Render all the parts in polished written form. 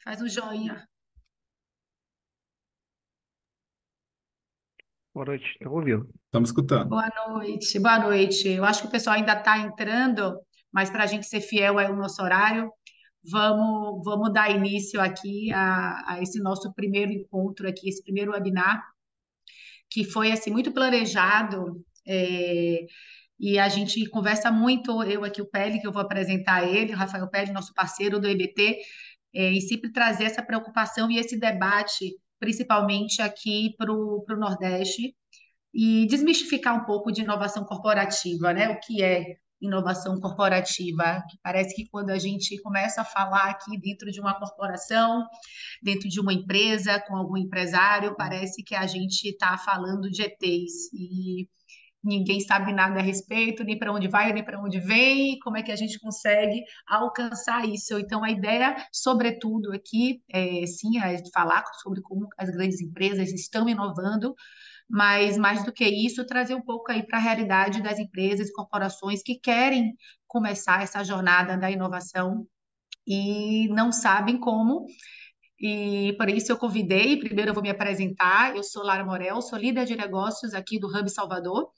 Faz um joinha. Boa noite, estão ouvindo? Estamos escutando. Boa noite, boa noite. Eu acho que o pessoal ainda está entrando, mas para a gente ser fiel ao nosso horário, vamos dar início aqui a esse nosso primeiro encontro aqui, esse primeiro webinar, que foi assim muito planejado. E a gente conversa muito, eu aqui, o Pele, que eu vou apresentar ele, o Rafael Pele, nosso parceiro do EBT, e sempre trazer essa preocupação e esse debate, principalmente aqui para o Nordeste, e desmistificar um pouco de inovação corporativa, né? O que é inovação corporativa? Que parece que quando a gente começa a falar aqui dentro de uma corporação, dentro de uma empresa, com algum empresário, parece que a gente está falando de ETs e ninguém sabe nada a respeito, nem para onde vai, nem para onde vem, como é que a gente consegue alcançar isso. Então, a ideia, sobretudo aqui, sim, é falar sobre como as grandes empresas estão inovando, mas mais do que isso, trazer um pouco aí para a realidade das empresas e corporações que querem começar essa jornada da inovação e não sabem como. E por isso eu convidei, primeiro eu vou me apresentar, eu sou Lara Morel, sou líder de negócios aqui do Hub Salvador.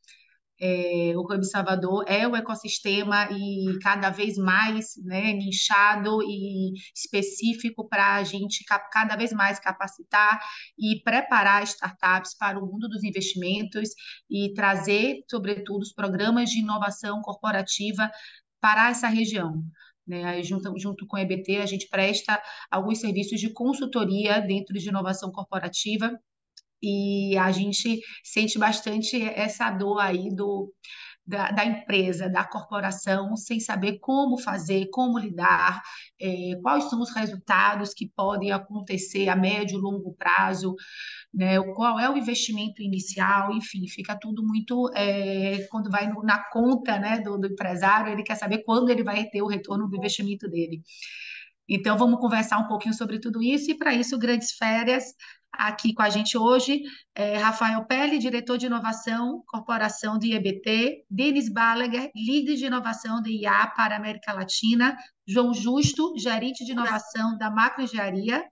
O Hub Salvador é o ecossistema e cada vez mais, né, nichado e específico para a gente cada vez mais capacitar e preparar startups para o mundo dos investimentos e trazer, sobretudo, os programas de inovação corporativa para essa região. Né? Aí, junto com a EBT, a gente presta alguns serviços de consultoria dentro de inovação corporativa e a gente sente bastante essa dor aí da empresa, da corporação, sem saber como fazer, como lidar, quais são os resultados que podem acontecer a médio e longo prazo, né? Qual é o investimento inicial, enfim, fica tudo muito quando vai na conta, né, do empresário, ele quer saber quando ele vai ter o retorno do investimento dele. Então, vamos conversar um pouquinho sobre tudo isso, e para isso, grandes férias. Aqui com a gente hoje, Rafael Pelle, diretor de inovação, corporação do IEBT, Denis Balaguer, líder de inovação da IA para a América Latina, João Justo, gerente de inovação da Macroengenharia,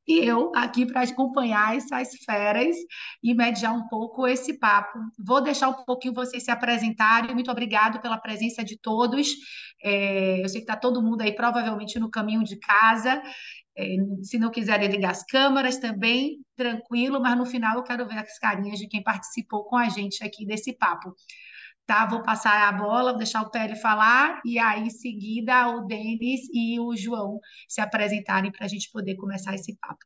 e eu aqui para acompanhar essas feras e mediar um pouco esse papo. Vou deixar um pouquinho vocês se apresentarem. Muito obrigado pela presença de todos. Eu sei que está todo mundo aí provavelmente no caminho de casa. Se não quiserem ligar as câmeras também, tranquilo, mas no final eu quero ver as carinhas de quem participou com a gente aqui desse papo. Tá, vou passar a bola, vou deixar o Pérez falar, e aí em seguida o Denis e o João se apresentarem para a gente poder começar esse papo.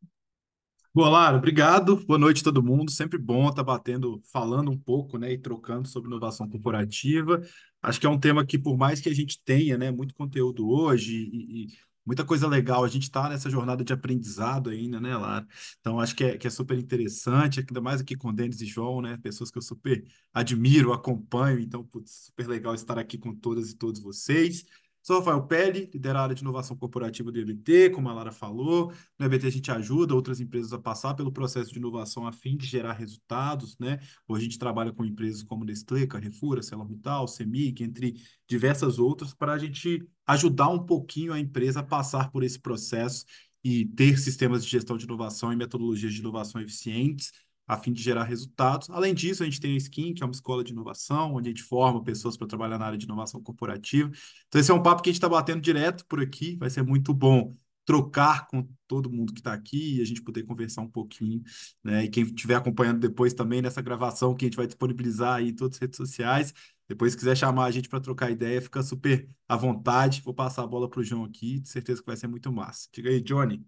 Boa, Lara, obrigado. Boa noite, todo mundo. Sempre bom estar batendo, falando um pouco, né, e trocando sobre inovação corporativa. Acho que é um tema que, por mais que a gente tenha, né, muito conteúdo hoje e muita coisa legal, a gente está nessa jornada de aprendizado ainda, né, Lara? Então, acho que é super interessante, ainda mais aqui com o Denis e João, né, pessoas que eu super admiro, acompanho. Então, putz, super legal estar aqui com todas e todos vocês. Sou Rafael Pelli, lidero a área de inovação corporativa do EBT, como a Lara falou. No EBT a gente ajuda outras empresas a passar pelo processo de inovação a fim de gerar resultados, né? Hoje a gente trabalha com empresas como Nestlé, Carrefour, ArcelorMittal, Semig, entre diversas outras, para a gente ajudar um pouquinho a empresa a passar por esse processo e ter sistemas de gestão de inovação e metodologias de inovação eficientes a fim de gerar resultados. Além disso, a gente tem a Skin, que é uma escola de inovação, onde a gente forma pessoas para trabalhar na área de inovação corporativa. Então, esse é um papo que a gente está batendo direto por aqui, vai ser muito bom trocar com todo mundo que está aqui e a gente poder conversar um pouquinho, né? E quem estiver acompanhando depois também nessa gravação que a gente vai disponibilizar aí em todas as redes sociais, depois se quiser chamar a gente para trocar ideia, fica super à vontade. Vou passar a bola para o João aqui, de certeza que vai ser muito massa. Diga aí, Johnny.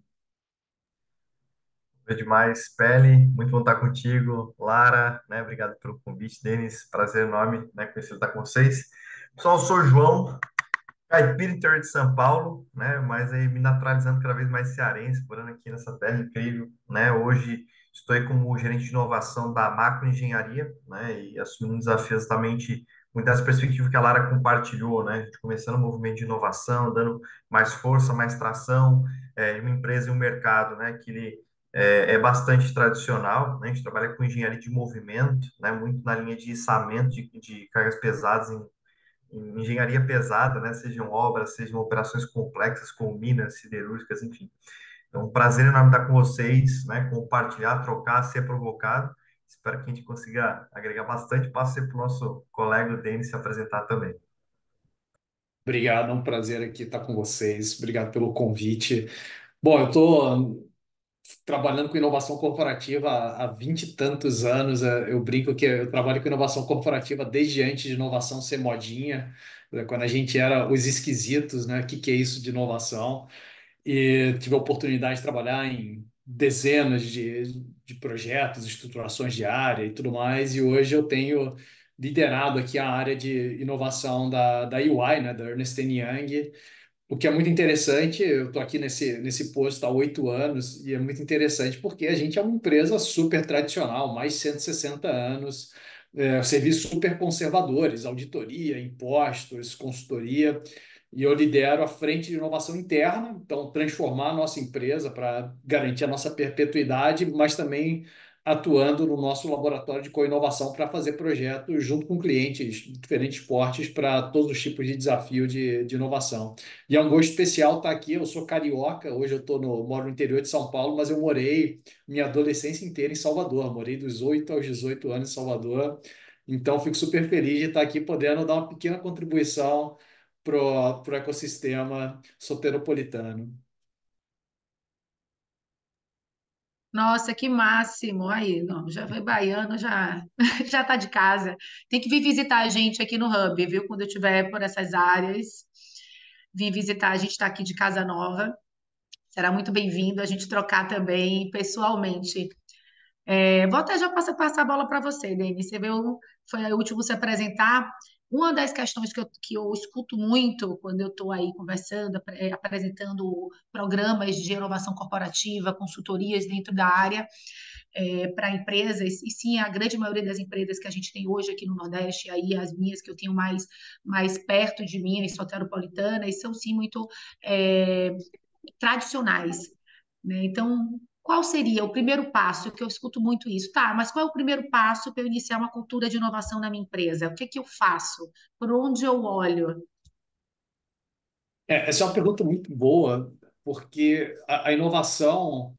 É demais, Pele, muito bom estar contigo, Lara, né? Obrigado pelo convite, Denis, prazer enorme, né? Conhecer estar com vocês. Pessoal, eu sou o João, caipira interior de São Paulo, né? Mas aí me naturalizando cada vez mais cearense, morando aqui nessa terra incrível, né? Hoje estou aí como gerente de inovação da Macroengenharia, né? E assumindo um desafio exatamente muito das perspectivas que a Lara compartilhou, né? A gente começando um movimento de inovação, dando mais força, mais tração, em uma empresa e um mercado, né? Que ele é bastante tradicional, né? A gente trabalha com engenharia de movimento, né? Muito na linha de içamento de cargas pesadas em engenharia pesada, né? Sejam obras, sejam operações complexas, com minas, siderúrgicas, enfim. Então, um prazer enorme estar com vocês, né? Compartilhar, trocar, ser provocado. Espero que a gente consiga agregar bastante. Passe para o nosso colega Denis se apresentar também. Obrigado, é um prazer aqui estar com vocês. Obrigado pelo convite. Bom, eu estou trabalhando com inovação corporativa há 20 e tantos anos. Eu brinco que eu trabalho com inovação corporativa desde antes de inovação ser modinha, quando a gente era os esquisitos, né? O que que é isso de inovação? E tive a oportunidade de trabalhar em dezenas de projetos, estruturações de área e tudo mais, e hoje eu tenho liderado aqui a área de inovação da EY, né, da Ernst Young, o que é muito interessante. Eu estou aqui nesse posto há 8 anos e é muito interessante porque a gente é uma empresa super tradicional, mais de 160 anos, serviços super conservadores, auditoria, impostos, consultoria, e eu lidero a frente de inovação interna, então transformar a nossa empresa para garantir a nossa perpetuidade, mas também atuando no nosso laboratório de co-inovação para fazer projetos junto com clientes de diferentes portes para todos os tipos de desafio de inovação. E é um gosto especial estar aqui. Eu sou carioca, hoje eu moro no interior de São Paulo, mas eu morei minha adolescência inteira em Salvador. Morei dos 8 aos 18 anos em Salvador. Então, fico super feliz de estar aqui podendo dar uma pequena contribuição para o ecossistema soteropolitano. Nossa, que máximo! Aí, não, já foi baiano, já já tá de casa. Tem que vir visitar a gente aqui no Hub, viu? Quando eu estiver por essas áreas, vir visitar. A gente está aqui de casa nova. Será muito bem-vindo a gente trocar também pessoalmente. Vou até já passar a bola para você, Denis. Você veio, foi o último a se apresentar. Uma das questões que eu escuto muito quando eu estou aí conversando, apresentando programas de inovação corporativa, consultorias dentro da área, para empresas, e sim, a grande maioria das empresas que a gente tem hoje aqui no Nordeste, aí as minhas que eu tenho mais perto de mim, as soteropolitanas, são sim muito é, tradicionais, né? Então, qual seria o primeiro passo? Que eu escuto muito isso. Tá, mas qual é o primeiro passo para eu iniciar uma cultura de inovação na minha empresa? O que que eu faço? Por onde eu olho? Essa é uma pergunta muito boa, porque a inovação,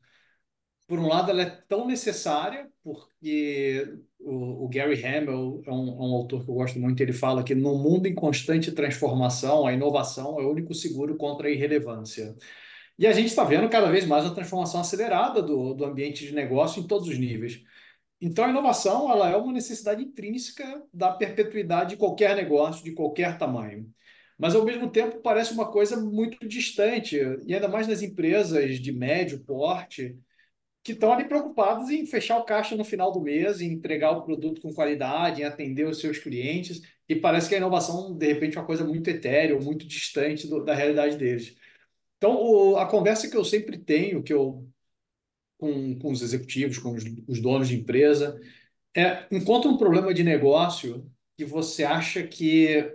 por um lado, ela é tão necessária, porque o Gary Hamel é um autor que eu gosto muito. Ele fala que no mundo em constante transformação, a inovação é o único seguro contra a irrelevância. E a gente está vendo cada vez mais a transformação acelerada do ambiente de negócio em todos os níveis. Então, a inovação, ela é uma necessidade intrínseca da perpetuidade de qualquer negócio, de qualquer tamanho. Mas, ao mesmo tempo, parece uma coisa muito distante, e ainda mais nas empresas de médio porte, que estão ali preocupados em fechar o caixa no final do mês, em entregar o produto com qualidade, em atender os seus clientes, e parece que a inovação, de repente, é uma coisa muito etérea, muito distante da realidade deles. Então, a conversa que eu sempre tenho, com os executivos, com os donos de empresa, encontra um problema de negócio que você acha que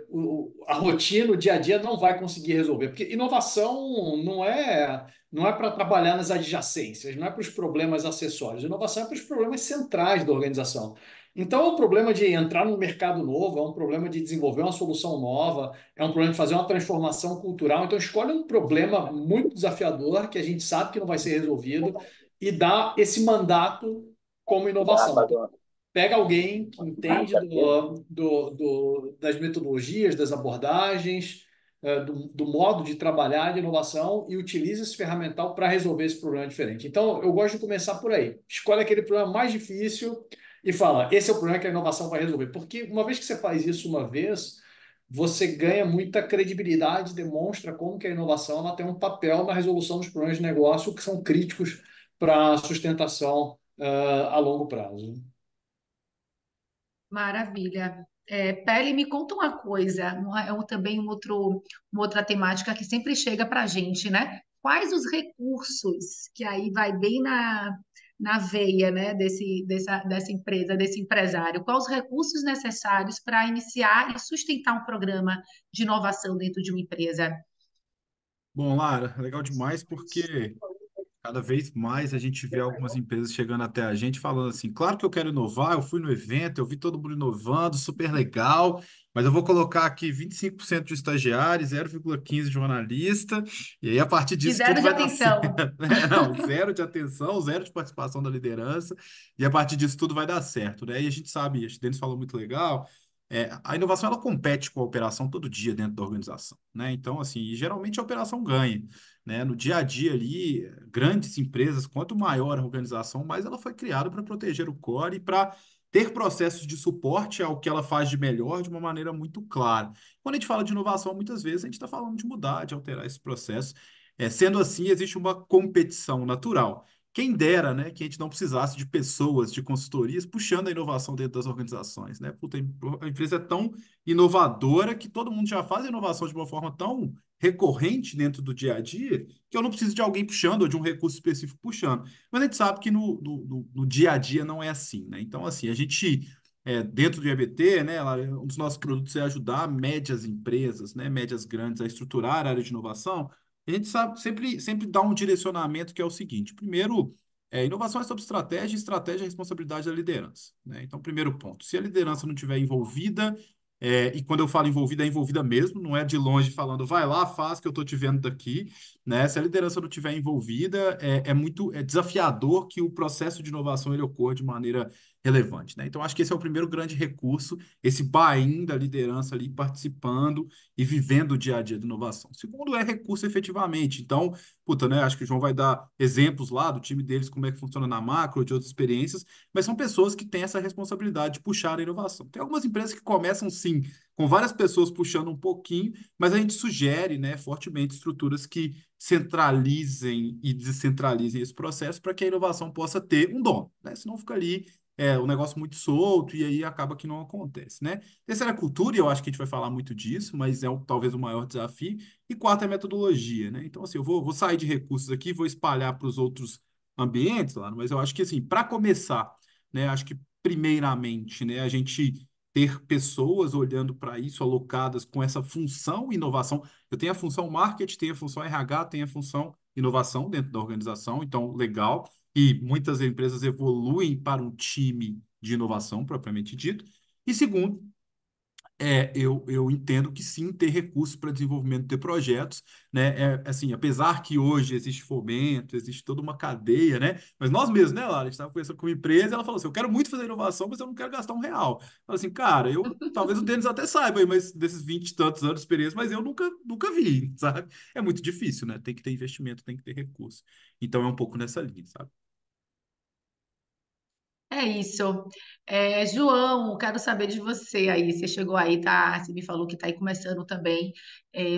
a rotina, o dia a dia não vai conseguir resolver. Porque inovação não é para trabalhar nas adjacências, não é para os problemas acessórios. Inovação é para os problemas centrais da organização. Então, é um problema de entrar num mercado novo, é um problema de desenvolver uma solução nova, é um problema de fazer uma transformação cultural. Então, escolhe um problema muito desafiador que a gente sabe que não vai ser resolvido e dá esse mandato como inovação. Pega alguém que entende das metodologias, das abordagens, do modo de trabalhar de inovação e utiliza esse ferramental para resolver esse problema diferente. Então, eu gosto de começar por aí. Escolhe aquele problema mais difícil e fala, esse é o problema que a inovação vai resolver. Porque uma vez que você faz isso uma vez, você ganha muita credibilidade, demonstra como que a inovação ela tem um papel na resolução dos problemas de negócio que são críticos para a sustentação, a longo prazo. Maravilha. Pele, me conta uma coisa, também uma outra temática que sempre chega para a gente, né? Quais os recursos que aí vai bem na veia, né, dessa empresa, desse empresário? Quais os recursos necessários para iniciar e sustentar um programa de inovação dentro de uma empresa? Bom, Lara, legal demais porque Cada vez mais a gente vê algumas empresas chegando até a gente falando assim, claro que eu quero inovar, eu fui no evento, eu vi todo mundo inovando, super legal, mas eu vou colocar aqui 25% de estagiário, 0,15 de jornalista, e aí a partir E disso tudo zero de vai dar certo. atenção. Né? Não, zero de atenção, zero de participação da liderança, e a partir disso tudo vai dar certo, né? E a gente sabe, acho que o Denis falou muito legal, a inovação ela compete com a operação todo dia dentro da organização, né? Então, assim, e geralmente a operação ganha, né? No dia a dia ali, grandes empresas, quanto maior a organização, mais ela foi criada para proteger o core e para ter processos de suporte ao que ela faz de melhor de uma maneira muito clara. Quando a gente fala de inovação, muitas vezes a gente está falando de mudar, de alterar esse processo. Sendo assim, existe uma competição natural. Quem dera, né, que a gente não precisasse de pessoas, de consultorias puxando a inovação dentro das organizações, né? Puta, a empresa é tão inovadora que todo mundo já faz a inovação de uma forma tão recorrente dentro do dia a dia, que eu não preciso de alguém puxando ou de um recurso específico puxando. Mas a gente sabe que no dia a dia não é assim, né? Então, assim, a gente, dentro do IABT, né, um dos nossos produtos é ajudar médias empresas, né, médias grandes, a estruturar a área de inovação. A gente sabe, sempre dá um direcionamento que é o seguinte: primeiro, inovação é sobre estratégia, e estratégia é responsabilidade da liderança, né? Então, primeiro ponto, se a liderança não estiver envolvida, e quando eu falo envolvida, é envolvida mesmo, não é de longe falando, vai lá, faz que eu estou te vendo daqui, né? Se a liderança não estiver envolvida, é desafiador que o processo de inovação ele ocorra de maneira relevante, né? Então, acho que esse é o primeiro grande recurso, esse buy-in da liderança ali participando e vivendo o dia a dia de inovação. Segundo, é recurso efetivamente. Então, puta, né? Acho que o João vai dar exemplos lá do time deles, como é que funciona na macro, de outras experiências, mas são pessoas que têm essa responsabilidade de puxar a inovação. Tem algumas empresas que começam, sim, com várias pessoas puxando um pouquinho, mas a gente sugere, né, fortemente estruturas que centralizem e descentralizem esse processo para que a inovação possa ter um dono, né? Senão fica ali o negócio muito solto e aí acaba que não acontece, né? Terceira, cultura, e eu acho que a gente vai falar muito disso, mas talvez o maior desafio. E quarto é metodologia, né? Então, assim, eu vou sair de recursos aqui, vou espalhar para os outros ambientes lá, mas eu acho que, assim, para começar, né, acho que primeiramente, né, a gente ter pessoas olhando para isso, alocadas com essa função inovação. Eu tenho a função marketing, tenho a função RH, tenho a função inovação dentro da organização, então, legal. E muitas empresas evoluem para um time de inovação, propriamente dito. E segundo, eu entendo que sim, ter recursos para desenvolvimento de projetos, né? Assim, apesar que hoje existe fomento, existe toda uma cadeia, né? Mas nós mesmos, né, Lara? A gente estava conversando com uma empresa, ela falou assim: eu quero muito fazer inovação, mas eu não quero gastar R$ 1. Fala assim, cara, talvez o Denis até saiba, aí, mas desses 20 e tantos anos de experiência, mas eu nunca vi, sabe? É muito difícil, né? Tem que ter investimento, tem que ter recurso. Então é um pouco nessa linha, sabe? É isso. João, quero saber de você aí. Você chegou aí, tá? Você me falou que está aí começando também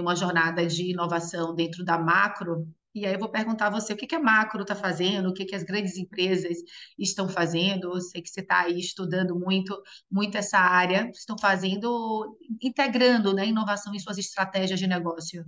uma jornada de inovação dentro da Macro. E aí eu vou perguntar a você o que que a Macro está fazendo, o que que as grandes empresas estão fazendo. Eu sei que você está aí estudando muito essa área. Estão fazendo, integrando, né, inovação em suas estratégias de negócio.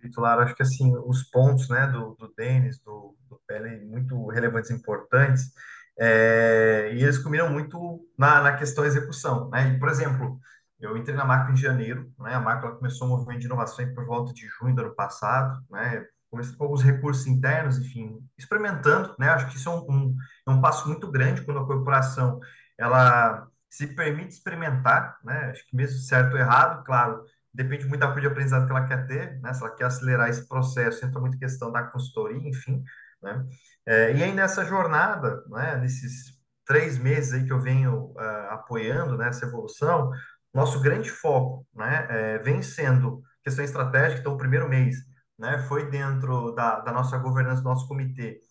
Titular, acho que assim, os pontos, né, do Denis, do Pele, muito relevantes e importantes, e eles combinam muito na questão da execução, né? E, por exemplo, eu entrei na Macro em janeiro, né? A Macro ela começou um movimento de inovação aí por volta de junho do ano passado, né? Começou com alguns recursos internos, enfim, experimentando, né? Acho que isso é um passo muito grande quando a corporação ela se permite experimentar, né? Acho que mesmo certo ou errado, claro, depende muito da curva de aprendizado que ela quer ter, né? Se ela quer acelerar esse processo, entra muito questão da consultoria, enfim, né? E aí nessa jornada, né? Nesses 3 meses aí que eu venho apoiando nessa evolução, nosso grande foco, né? Vem sendo questão estratégica. Então, o primeiro mês, né? Foi dentro da nossa governança, do nosso comitê,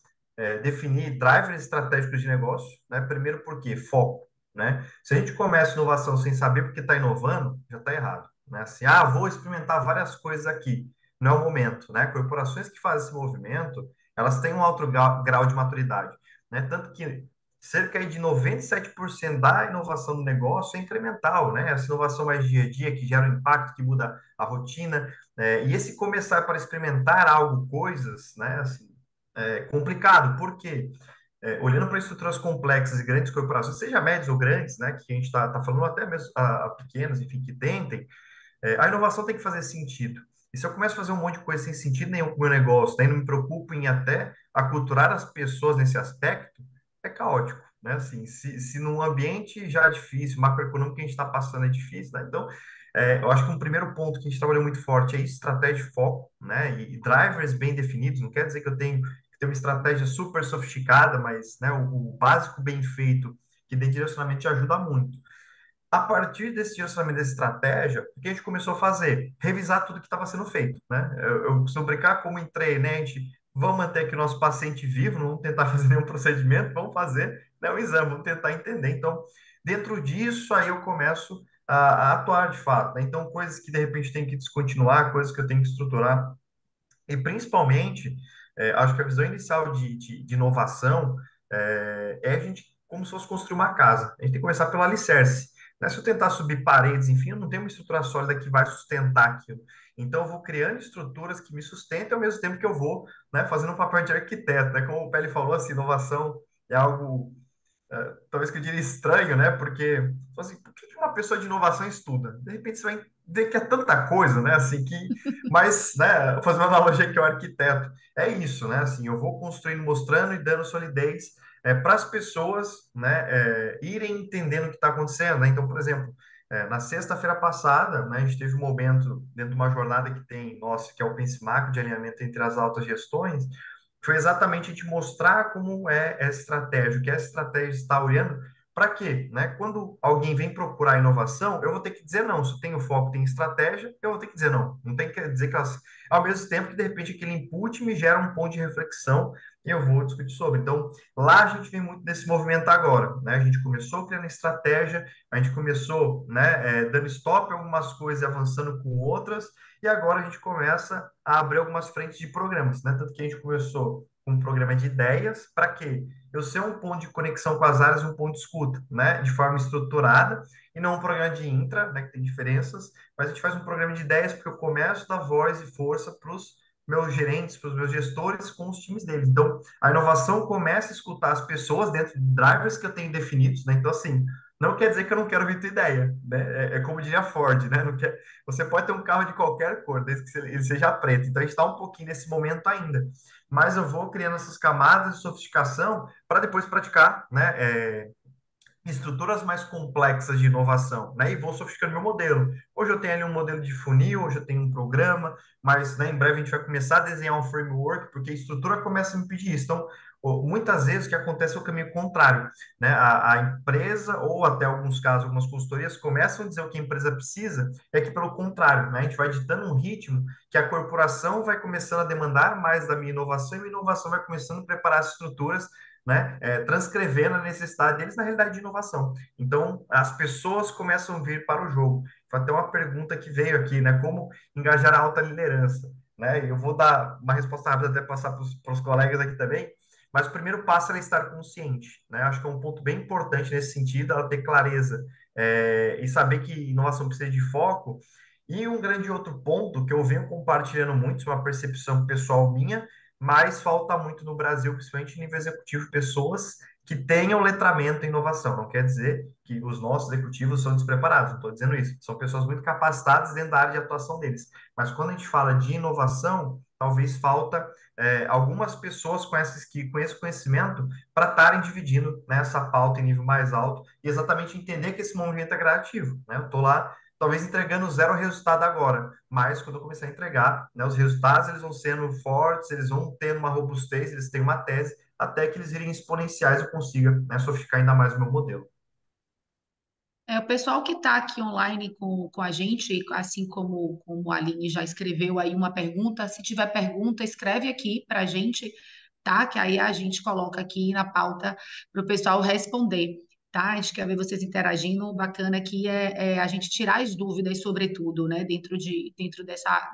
definir drivers estratégicos de negócio, né? Primeiro porque foco, né? Se a gente começa inovação sem saber porque está inovando, já está errado, né? Assim, vou experimentar várias coisas aqui. Não é o momento, né? Corporações que fazem esse movimento, elas têm um alto grau de maturidade, né? Tanto que cerca aí de 97% da inovação do negócio é incremental, né? Essa inovação mais dia a dia, que gera um impacto, que muda a rotina, e esse começar para experimentar algo, coisas, né? Assim, é complicado, por quê? Olhando para estruturas complexas e grandes corporações, seja médias ou grandes, né, que a gente está falando até mesmo a pequenas, enfim, que tentem, a inovação tem que fazer sentido. E se eu começo a fazer um monte de coisa sem sentido nenhum com o meu negócio, daí não me preocupo em até aculturar as pessoas nesse aspecto, é caótico, né? Assim, se num ambiente já difícil, macroeconômico que a gente está passando é difícil, né? Então, eu acho que um primeiro ponto que a gente trabalhou muito forte é isso, estratégia de foco, né? E drivers bem definidos, não quer dizer que eu tenho que ter uma estratégia super sofisticada, mas, né, o básico bem feito, que de direcionamento te ajuda muito. A partir desse direcionamento dessa estratégia, o que a gente começou a fazer? Revisar tudo que estava sendo feito, né? Eu costumo brincar como entrei, né? A gente, vamos manter aqui o nosso paciente vivo, não vamos tentar fazer nenhum procedimento, vamos fazer, né, um exame, vamos tentar entender. Então, dentro disso, aí eu começo a atuar de fato, né? Então, coisas que de repente tem que descontinuar, coisas que eu tenho que estruturar, e principalmente, acho que a visão inicial de inovação é a gente, como se fosse construir uma casa. A gente tem que começar pelo alicerce. Né? Se eu tentar subir paredes, enfim, eu não tenho uma estrutura sólida que vai sustentar aquilo. Então, eu vou criando estruturas que me sustentem ao mesmo tempo que eu vou, né, fazendo um papel de arquiteto. Né? Como o Pele falou, assim, inovação é algo talvez que eu diria estranho, né? Porque, assim, por que uma pessoa de inovação estuda? De repente você vai ver que é tanta coisa, né? Assim, que, mas, né, fazer uma analogia que é o arquiteto, é isso, né? Assim, eu vou construindo, mostrando e dando solidez para as pessoas, né, irem entendendo o que está acontecendo, né? Então, por exemplo, na sexta-feira passada, né, a gente teve um momento dentro de uma jornada que tem, nossa, que é o benchmark de alinhamento entre as altas gestões, foi exatamente a gente mostrar como é essa estratégia, o que essa estratégia está olhando, para quê? Né? Quando alguém vem procurar inovação, eu vou ter que dizer não. Se tem o foco, tem estratégia, eu vou ter que dizer não. Não tem que dizer que elas... Ao mesmo tempo que, de repente, aquele input me gera um ponto de reflexão e eu vou discutir sobre. Então, lá a gente vem muito nesse movimento agora, né? A gente começou criando estratégia, a gente começou, né, dando stop em algumas coisas e avançando com outras, e agora a gente começa a abrir algumas frentes de programas, né? Tanto que a gente começou com um programa de ideias, para quê? Eu ser um ponto de conexão com as áreas e um ponto de escuta, né? De forma estruturada, e não um programa de intra, né? Que tem diferenças, mas a gente faz um programa de ideias porque eu começo a dar voz e força para os meus gerentes, para os meus gestores com os times deles. Então, a inovação começa a escutar as pessoas dentro de drivers que eu tenho definidos, né? Então, assim, não quer dizer que eu não quero ouvir tua ideia, né? É como diria Ford, né? Não quer, você pode ter um carro de qualquer cor, desde que ele seja preto. Então, a gente está um pouquinho nesse momento ainda. Mas eu vou criando essas camadas de sofisticação para depois praticar, né, estruturas mais complexas de inovação, né? E vou sofisticando meu modelo. Hoje eu tenho ali um modelo de funil, hoje eu tenho um programa, mas né, em breve a gente vai começar a desenhar um framework, porque a estrutura começa a me pedir isso. Então, muitas vezes o que acontece é o caminho contrário, né? A empresa, ou até alguns casos, algumas consultorias, começam a dizer o que a empresa precisa, é que pelo contrário, né? A gente vai ditando um ritmo que a corporação vai começando a demandar mais da minha inovação, e a inovação vai começando a preparar as estruturas, né, transcrevendo a necessidade deles na realidade de inovação. Então, as pessoas começam a vir para o jogo. Foi até uma pergunta que veio aqui, né, como engajar a alta liderança, né? Eu vou dar uma resposta rápida até passar para os colegas aqui também, mas o primeiro passo é estar consciente, né? Acho que é um ponto bem importante nesse sentido, ela ter clareza e saber que inovação precisa de foco. E um grande outro ponto que eu venho compartilhando muito, isso é uma percepção pessoal minha, mas falta muito no Brasil, principalmente nível executivo, pessoas que tenham letramento em inovação. Não quer dizer que os nossos executivos são despreparados, não estou dizendo isso. São pessoas muito capacitadas dentro da área de atuação deles. Mas quando a gente fala de inovação, talvez falta algumas pessoas com esse conhecimento para estarem dividindo nessa pauta em nível mais alto e exatamente entender que esse movimento é gradativo. Né? Eu estou lá talvez entregando zero resultado agora, mas quando eu começar a entregar, né, os resultados eles vão sendo fortes, eles vão tendo uma robustez, eles têm uma tese, até que eles irem exponenciais eu consiga, né, sofisticar ainda mais o meu modelo. O pessoal que está aqui online com a gente, assim como a Aline já escreveu aí uma pergunta, se tiver pergunta, escreve aqui para a gente, tá? Que aí a gente coloca aqui na pauta para o pessoal responder, tá? A gente quer ver vocês interagindo. O bacana aqui é a gente tirar as dúvidas, sobretudo, né? Dentro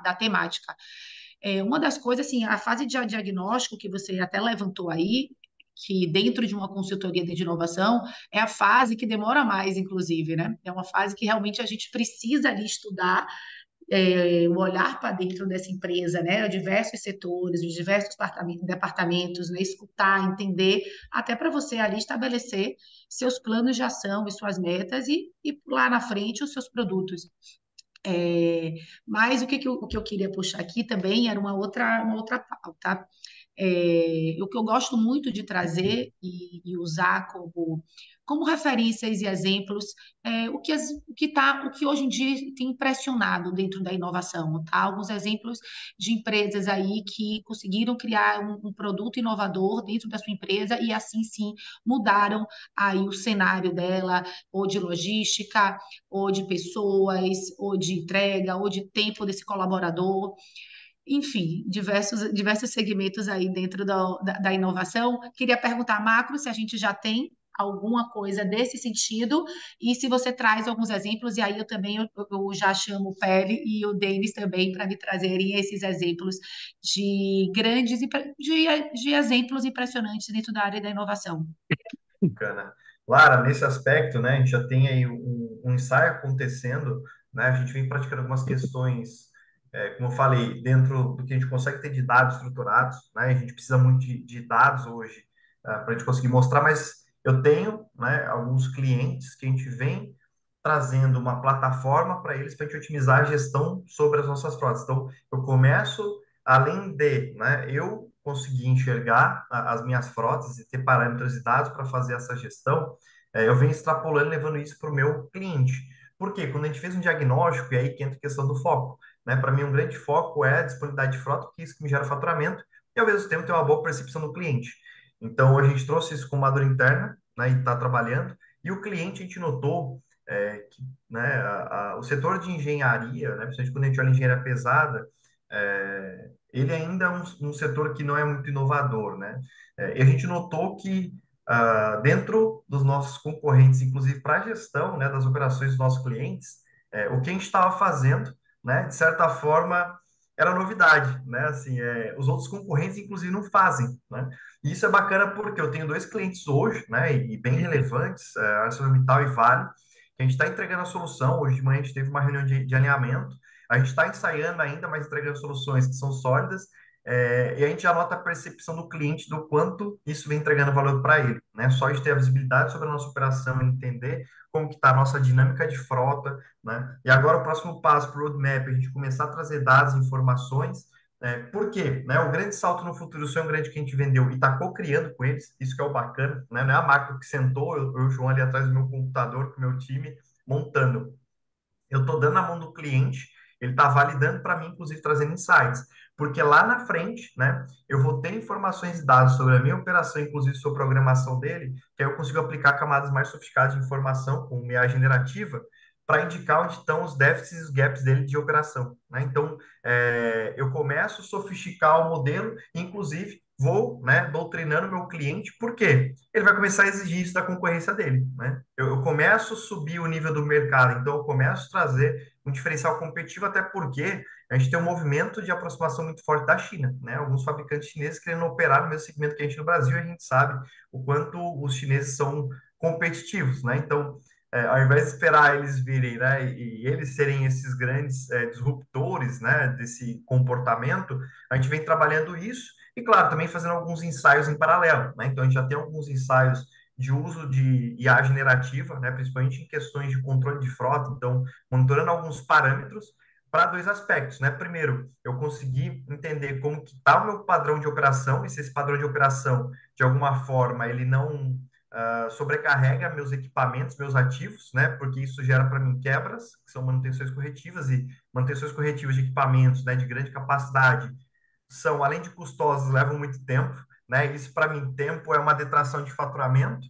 da temática. Uma das coisas, assim, a fase de diagnóstico que você até levantou aí, que dentro de uma consultoria de inovação é a fase que demora mais, inclusive, né? É uma fase que realmente a gente precisa ali estudar o olhar para dentro dessa empresa, né? Diversos setores, os diversos departamentos, né? Escutar, entender, até para você ali estabelecer seus planos de ação e suas metas e lá na frente os seus produtos. É, mas o que eu queria puxar aqui também era uma outra pauta. O que eu gosto muito de trazer e usar como referências e exemplos o que hoje em dia tem impressionado dentro da inovação, tá? Alguns exemplos de empresas aí que conseguiram criar um produto inovador dentro da sua empresa e assim sim mudaram aí o cenário dela, ou de logística, ou de pessoas, ou de entrega, ou de tempo desse colaborador, enfim, diversos segmentos aí dentro da inovação. Queria perguntar, Macro, se a gente já tem alguma coisa desse sentido e se você traz alguns exemplos, e aí eu já chamo o Pele e o Denis também para me trazerem esses exemplos de de exemplos impressionantes dentro da área da inovação. Bacana. Lara, nesse aspecto, né, a gente já tem aí um ensaio acontecendo, né, a gente vem praticando algumas questões, como eu falei, dentro do que a gente consegue ter de dados estruturados, né, a gente precisa muito de dados hoje para a gente conseguir mostrar, mas eu tenho, né, alguns clientes que a gente vem trazendo uma plataforma para eles para a gente otimizar a gestão sobre as nossas frotas. Então, eu começo, além de, né, eu conseguir enxergar as minhas frotas e ter parâmetros e dados para fazer essa gestão, eu venho extrapolando, levando isso para o meu cliente. Por quê? Quando a gente fez um diagnóstico, e aí que entra a questão do foco, né? Para mim, um grande foco é a disponibilidade de frota, porque é isso que me gera faturamento, e ao mesmo tempo ter uma boa percepção do cliente. Então, a gente trouxe isso com uma dor interna, né, e está trabalhando, e o cliente, a gente notou que, né, o setor de engenharia, né, principalmente quando a gente olha engenharia pesada, ele ainda é um setor que não é muito inovador, né? E a gente notou que dentro dos nossos concorrentes, inclusive para a gestão, né, das operações dos nossos clientes, o que a gente estava fazendo, né, de certa forma, era novidade, né? Assim, os outros concorrentes, inclusive, não fazem, né? E isso é bacana porque eu tenho dois clientes hoje, né, e bem relevantes, ArcelorMittal e Vale, que a gente está entregando a solução. Hoje de manhã a gente teve uma reunião de alinhamento, a gente está ensaiando ainda, mas entregando soluções que são sólidas, e a gente já nota a percepção do cliente do quanto isso vem entregando valor para ele, né? Só de ter a visibilidade sobre a nossa operação e entender como que está a nossa dinâmica de frota, né? E agora o próximo passo para o roadmap, a gente começar a trazer dados, informações, por quê? Né? O grande salto no futuro, o sonho grande que a gente vendeu e está co-criando com eles, isso que é o bacana, né? Não é a máquina que sentou, eu e o João ali atrás do meu computador, com o meu time, montando. Eu estou dando na mão do cliente, ele está validando para mim, inclusive trazendo insights. Porque lá na frente, né, eu vou ter informações e dados sobre a minha operação, inclusive sobre a programação dele, que aí eu consigo aplicar camadas mais sofisticadas de informação com IA generativa para indicar onde estão os déficits e os gaps dele de operação, né? Então, eu começo a sofisticar o modelo, inclusive vou, né, doutrinando meu cliente, por quê? Ele vai começar a exigir isso da concorrência dele, né? Eu começo a subir o nível do mercado, então eu começo a trazer um diferencial competitivo, até porque a gente tem um movimento de aproximação muito forte da China, né? Alguns fabricantes chineses querendo operar no mesmo segmento que a gente no Brasil, e a gente sabe o quanto os chineses são competitivos, né? Então, ao invés de esperar eles virem, né, e eles serem esses grandes disruptores, né, desse comportamento, a gente vem trabalhando isso e, claro, também fazendo alguns ensaios em paralelo, né? Então, a gente já tem alguns ensaios de uso de IA generativa, né, principalmente em questões de controle de frota, então, monitorando alguns parâmetros para dois aspectos, né? Primeiro, eu consegui entender como que está o meu padrão de operação, e se esse padrão de operação, de alguma forma, ele não sobrecarrega meus equipamentos, meus ativos, né? Porque isso gera para mim quebras, que são manutenções corretivas, e manutenções corretivas de equipamentos, né, de grande capacidade, são, além de custosas, levam muito tempo, né? Isso, para mim, tempo é uma detração de faturamento.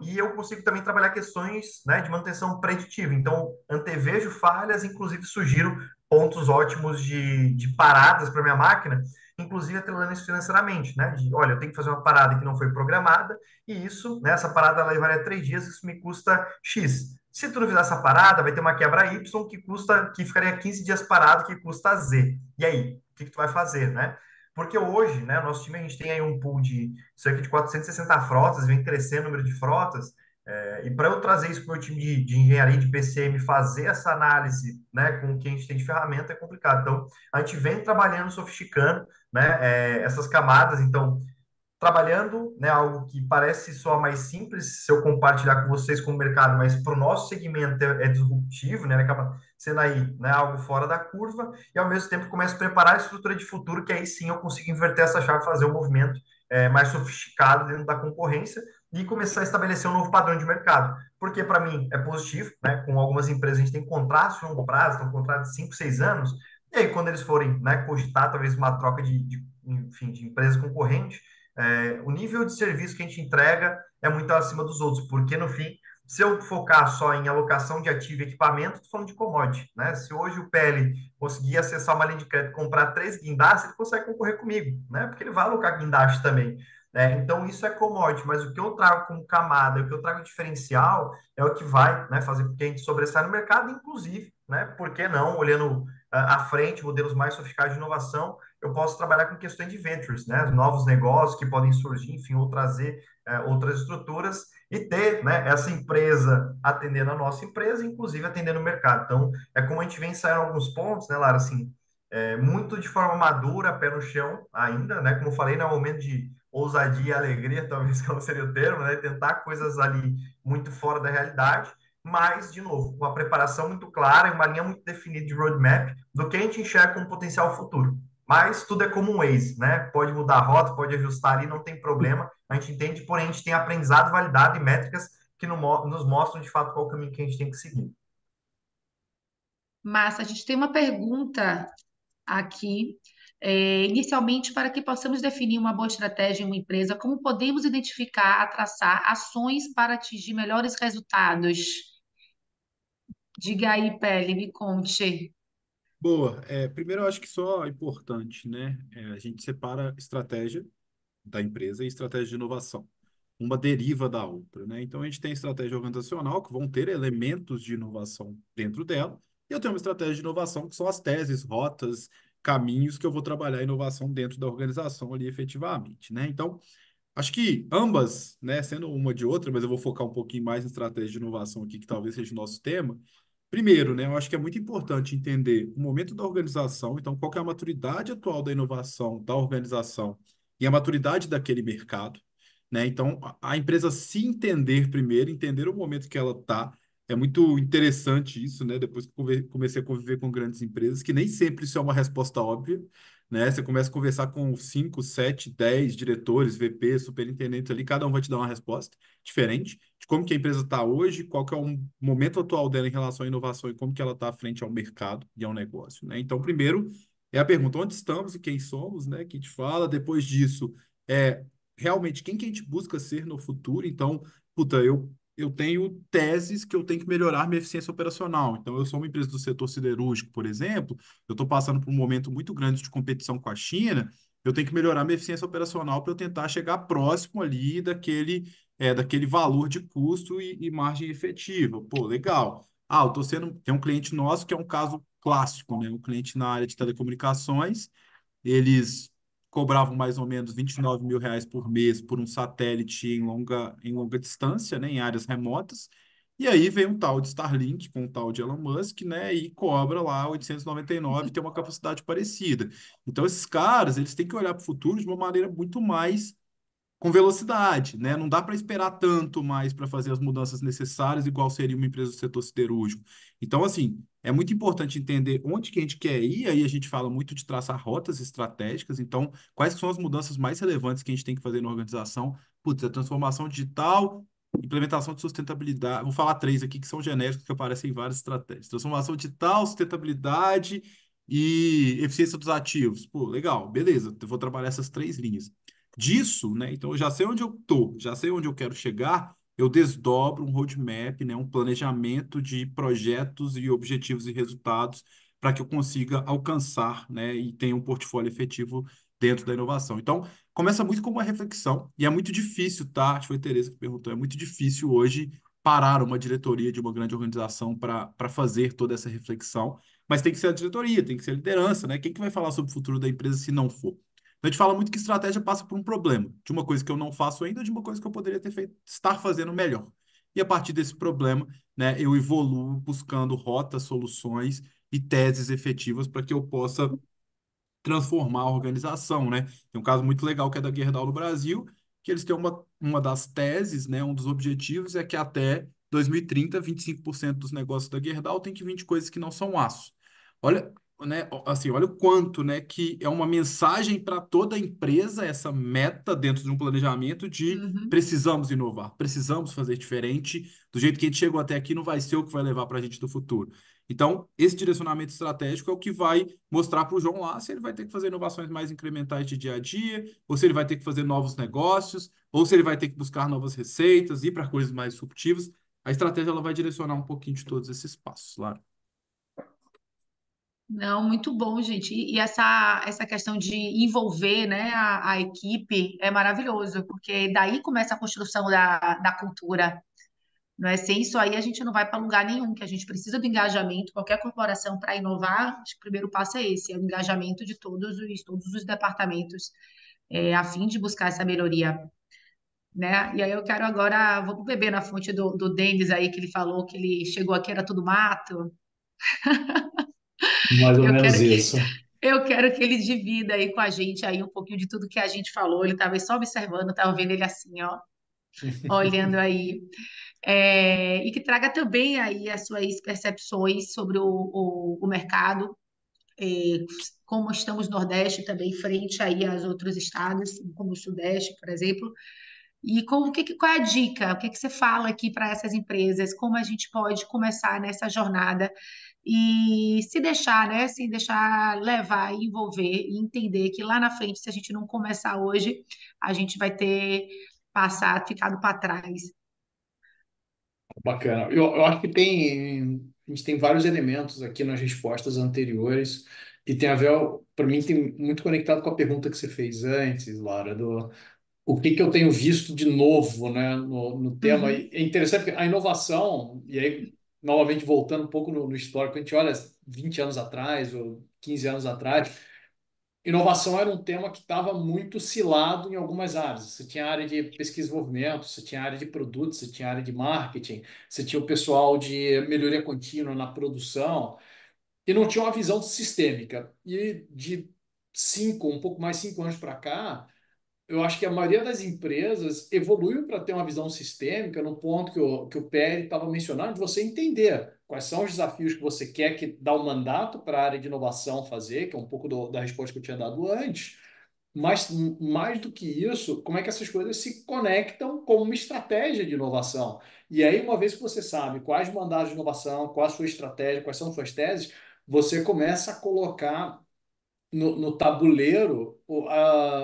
E eu consigo também trabalhar questões, né, de manutenção preditiva. Então, antevejo falhas, inclusive sugiro pontos ótimos de paradas para minha máquina, inclusive atrelando isso financeiramente, né? De, olha, eu tenho que fazer uma parada que não foi programada, e isso, né, essa parada ela levaria 3 dias, isso me custa X. Se tu não fizer essa parada, vai ter uma quebra Y que ficaria 15 dias parado, que custa Z. E aí, o que tu vai fazer, né? Porque hoje, né, nosso time, a gente tem aí um pool de cerca de 460 frotas, vem crescendo o número de frotas, e para eu trazer isso para o meu time de engenharia de PCM, fazer essa análise, né, com o que a gente tem de ferramenta é complicado. Então, a gente vem trabalhando, sofisticando, né, essas camadas. Então, trabalhando, né, algo que parece só mais simples se eu compartilhar com vocês como mercado, mas para o nosso segmento é disruptivo, né, ele acaba sendo aí, né, algo fora da curva, e ao mesmo tempo começo a preparar a estrutura de futuro, que aí sim eu consigo inverter essa chave, fazer um movimento mais sofisticado dentro da concorrência e começar a estabelecer um novo padrão de mercado. Porque para mim é positivo, né, com algumas empresas a gente tem contratos de longo prazo, então contratos de 5, 6 anos, e aí quando eles forem, né, cogitar talvez uma troca enfim, de empresa concorrente, o nível de serviço que a gente entrega é muito acima dos outros, porque no fim, se eu focar só em alocação de ativo e equipamento, estou falando de commodity, né? Se hoje o PL conseguir acessar uma linha de crédito, comprar 3 guindastes, ele consegue concorrer comigo, né? Porque ele vai alocar guindaste também. Então, isso é commodity, mas o que eu trago como camada, o que eu trago diferencial, é o que vai, né, fazer com que a gente sobressaia no mercado, inclusive, né? Por que não, olhando à frente, modelos mais sofisticados de inovação, eu posso trabalhar com questões de ventures, né? Novos negócios que podem surgir, enfim, ou trazer outras estruturas e ter, né, essa empresa atendendo a nossa empresa, inclusive atendendo o mercado. Então, é como a gente vem saindo alguns pontos, né, Lara, assim, muito de forma madura, pé no chão ainda, né? Como eu falei, não é um momento de ousadia e alegria, talvez que não seria o termo, né? Tentar coisas ali muito fora da realidade, mas, de novo, com a preparação muito clara e uma linha muito definida de roadmap do que a gente enxerga como potencial futuro. Mas tudo é como um Waze, né? Pode mudar a rota, pode ajustar ali, não tem problema. A gente entende, porém a gente tem aprendizado validado e métricas que nos mostram de fato qual o caminho que a gente tem que seguir. Massa, a gente tem uma pergunta aqui. Inicialmente, para que possamos definir uma boa estratégia em uma empresa, como podemos identificar, traçar ações para atingir melhores resultados? Diga aí, Pele, me conte. Boa. Primeiro, eu acho que só é importante, né? A gente separa estratégia da empresa e estratégia de inovação. Uma deriva da outra, né? Então, a gente tem estratégia organizacional, que vão ter elementos de inovação dentro dela, e eu tenho uma estratégia de inovação, que são as teses, rotas, caminhos que eu vou trabalhar a inovação dentro da organização ali efetivamente, né? Então, acho que ambas, né, sendo uma de outra, mas eu vou focar um pouquinho mais em estratégia de inovação aqui, que talvez seja o nosso tema. Primeiro, né, eu acho que é muito importante entender o momento da organização, então qual que é a maturidade atual da inovação, da organização e a maturidade daquele mercado, né? Então, a empresa se entender primeiro, entender o momento que ela está, é muito interessante isso, né? Depois que eu comecei a conviver com grandes empresas, que nem sempre isso é uma resposta óbvia, né? Você começa a conversar com 5, 7, 10 diretores, VP, superintendentes ali, cada um vai te dar uma resposta diferente de como que a empresa está hoje, qual que é o momento atual dela em relação à inovação e como que ela está frente ao mercado e ao negócio, né? Então, primeiro é a pergunta onde estamos e quem somos, né? Que a gente fala. Depois disso, é realmente quem que a gente busca ser no futuro. Então, puta, eu tenho teses que eu tenho que melhorar minha eficiência operacional. Então, eu sou uma empresa do setor siderúrgico, por exemplo, eu estou passando por um momento muito grande de competição com a China, eu tenho que melhorar minha eficiência operacional para eu tentar chegar próximo ali daquele valor de custo e margem efetiva. Pô, legal. Eu tô sendo. Tem um cliente nosso que é um caso clássico, né? Um cliente na área de telecomunicações, eles cobravam mais ou menos R$ 29.000 por mês por um satélite em longa distância, né? Em áreas remotas. E aí vem um tal de Starlink com um tal de Elon Musk, né? E cobra lá 899 e tem uma capacidade parecida. Então, esses caras, eles têm que olhar para o futuro de uma maneira muito mais com velocidade, né? Não dá para esperar tanto mais para fazer as mudanças necessárias, igual seria uma empresa do setor siderúrgico. Então, assim, é muito importante entender onde que a gente quer ir, aí a gente fala muito de traçar rotas estratégicas, então, quais são as mudanças mais relevantes que a gente tem que fazer na organização? Putz, a transformação digital, implementação de sustentabilidade, vou falar três aqui que são genéricos, que aparecem em várias estratégias. Transformação digital, sustentabilidade e eficiência dos ativos. Pô, legal, beleza, eu vou trabalhar essas três linhas disso, né? Então eu já sei onde eu tô, já sei onde eu quero chegar, eu desdobro um roadmap, né? Um planejamento de projetos e objetivos e resultados para que eu consiga alcançar, né? E tenha um portfólio efetivo dentro da inovação. Então, começa muito com uma reflexão, e é muito difícil, tá? Acho que foi a Teresa que perguntou, é muito difícil hoje parar uma diretoria de uma grande organização para fazer toda essa reflexão, mas tem que ser a diretoria, tem que ser a liderança, né? Quem que vai falar sobre o futuro da empresa se não for? A gente fala muito que estratégia passa por um problema, de uma coisa que eu não faço ainda, de uma coisa que eu poderia ter feito, estar fazendo melhor. E a partir desse problema, né, eu evoluo buscando rotas, soluções e teses efetivas para que eu possa transformar a organização, né? Tem um caso muito legal que é da Gerdau no Brasil, que eles têm uma das teses, né? Um dos objetivos é que até 2030, 25% dos negócios da Gerdau tem que vir de coisas que não são aço. Olha, né, assim, olha o quanto, né, que é uma mensagem para toda a empresa essa meta dentro de um planejamento de Uhum. precisamos inovar, precisamos fazer diferente, do jeito que a gente chegou até aqui não vai ser o que vai levar para a gente do futuro. Então, esse direcionamento estratégico é o que vai mostrar para o João lá se ele vai ter que fazer inovações mais incrementais de dia a dia, ou se ele vai ter que fazer novos negócios, ou se ele vai ter que buscar novas receitas, ir para coisas mais disruptivas. A estratégia ela vai direcionar um pouquinho de todos esses passos, lá. Não, muito bom, gente. E essa questão de envolver, né, a equipe é maravilhoso, porque daí começa a construção da cultura. Não é? Sem isso aí a gente não vai para lugar nenhum, que a gente precisa do engajamento, qualquer corporação para inovar, acho que o primeiro passo é esse, é o engajamento de todos os departamentos, a fim de buscar essa melhoria, né? E aí eu quero agora, vou beber na fonte do Denis aí, que ele falou que ele chegou aqui, era tudo mato. Mais ou Eu menos quero que isso. eu quero que ele divida aí com a gente aí um pouquinho de tudo que a gente falou. Ele estava só observando, estava vendo ele assim, ó, olhando aí. E que traga também aí as suas percepções sobre o mercado, é, como estamos no Nordeste também, frente aí aos outros estados, como o Sudeste, por exemplo. E qual é a dica? O que que você fala aqui para essas empresas? Como a gente pode começar nessa jornada e se deixar, né? Se deixar levar, envolver e entender que lá na frente, se a gente não começar hoje, a gente vai ter ficado para trás. Bacana. Eu acho que a gente tem vários elementos aqui nas respostas anteriores e tem a ver, para mim, tem muito conectado com a pergunta que você fez antes, Lara, do o que que eu tenho visto de novo, né, no tema. E Uhum. é interessante porque a inovação, e aí, novamente, voltando um pouco no histórico, a gente olha 20 anos atrás ou 15 anos atrás, inovação era um tema que estava muito cilado em algumas áreas. Você tinha a área de pesquisa e desenvolvimento, você tinha a área de produtos, você tinha a área de marketing, você tinha o pessoal de melhoria contínua na produção, e não tinha uma visão sistêmica. E de um pouco mais 5 anos para cá, eu acho que a maioria das empresas evoluiu para ter uma visão sistêmica no ponto que o Perry estava mencionando, de você entender quais são os desafios que você quer que dá o mandato para a área de inovação fazer, que é um pouco da resposta que eu tinha dado antes, mas mais do que isso, como é que essas coisas se conectam como uma estratégia de inovação. E aí, uma vez que você sabe quais mandatos de inovação, qual a sua estratégia, quais são suas teses, você começa a colocar no tabuleiro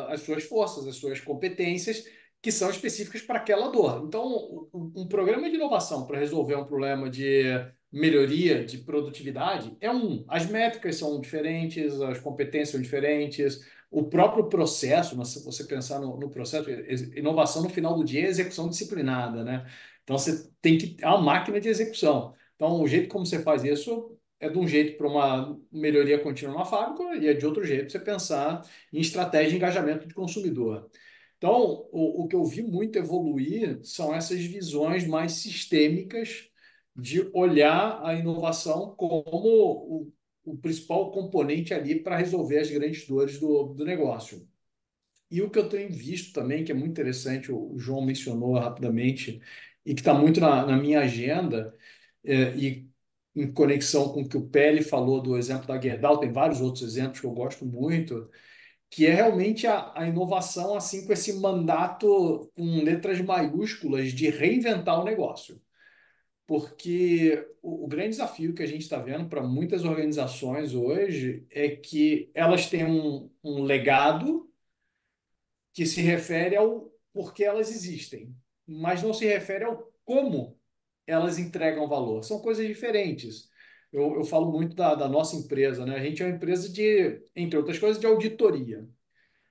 as suas forças, as suas competências que são específicas para aquela dor. Então, um programa de inovação para resolver um problema de melhoria de produtividade é um. As métricas são diferentes, as competências são diferentes, o próprio processo, mas se você pensar no processo, inovação no final do dia é execução disciplinada, né? Então, você tem que. É uma máquina de execução. Então, o jeito como você faz isso é de um jeito para uma melhoria contínua na fábrica e é de outro jeito você pensar em estratégia de engajamento de consumidor. Então, o que eu vi muito evoluir são essas visões mais sistêmicas de olhar a inovação como o principal componente ali para resolver as grandes dores do negócio. E o que eu tenho visto também, que é muito interessante, o João mencionou rapidamente, e que está muito na minha agenda, e em conexão com o que o Pele falou do exemplo da Gerdau, tem vários outros exemplos que eu gosto muito, que é realmente a inovação assim com esse mandato com letras maiúsculas de reinventar o negócio. Porque o grande desafio que a gente está vendo para muitas organizações hoje é que elas têm um legado que se refere ao porquê elas existem, mas não se refere ao como elas entregam valor. São coisas diferentes. Eu falo muito da nossa empresa, né? A gente é uma empresa de, entre outras coisas, de auditoria.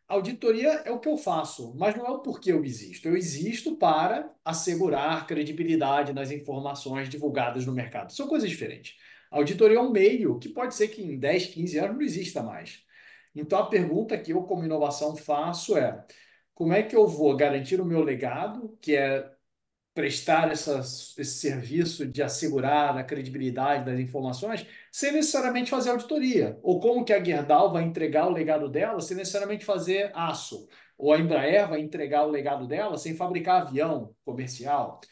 Auditoria é o que eu faço, mas não é o porquê eu existo. Eu existo para assegurar credibilidade nas informações divulgadas no mercado. São coisas diferentes. A auditoria é um meio que pode ser que em 10, 15 anos não exista mais. Então, a pergunta que eu, como inovação, faço é: como é que eu vou garantir o meu legado, que é prestar esse serviço de assegurar a credibilidade das informações sem necessariamente fazer auditoria. Ou como que a Gerdau vai entregar o legado dela sem necessariamente fazer aço. Ou a Embraer vai entregar o legado dela sem fabricar avião comercial.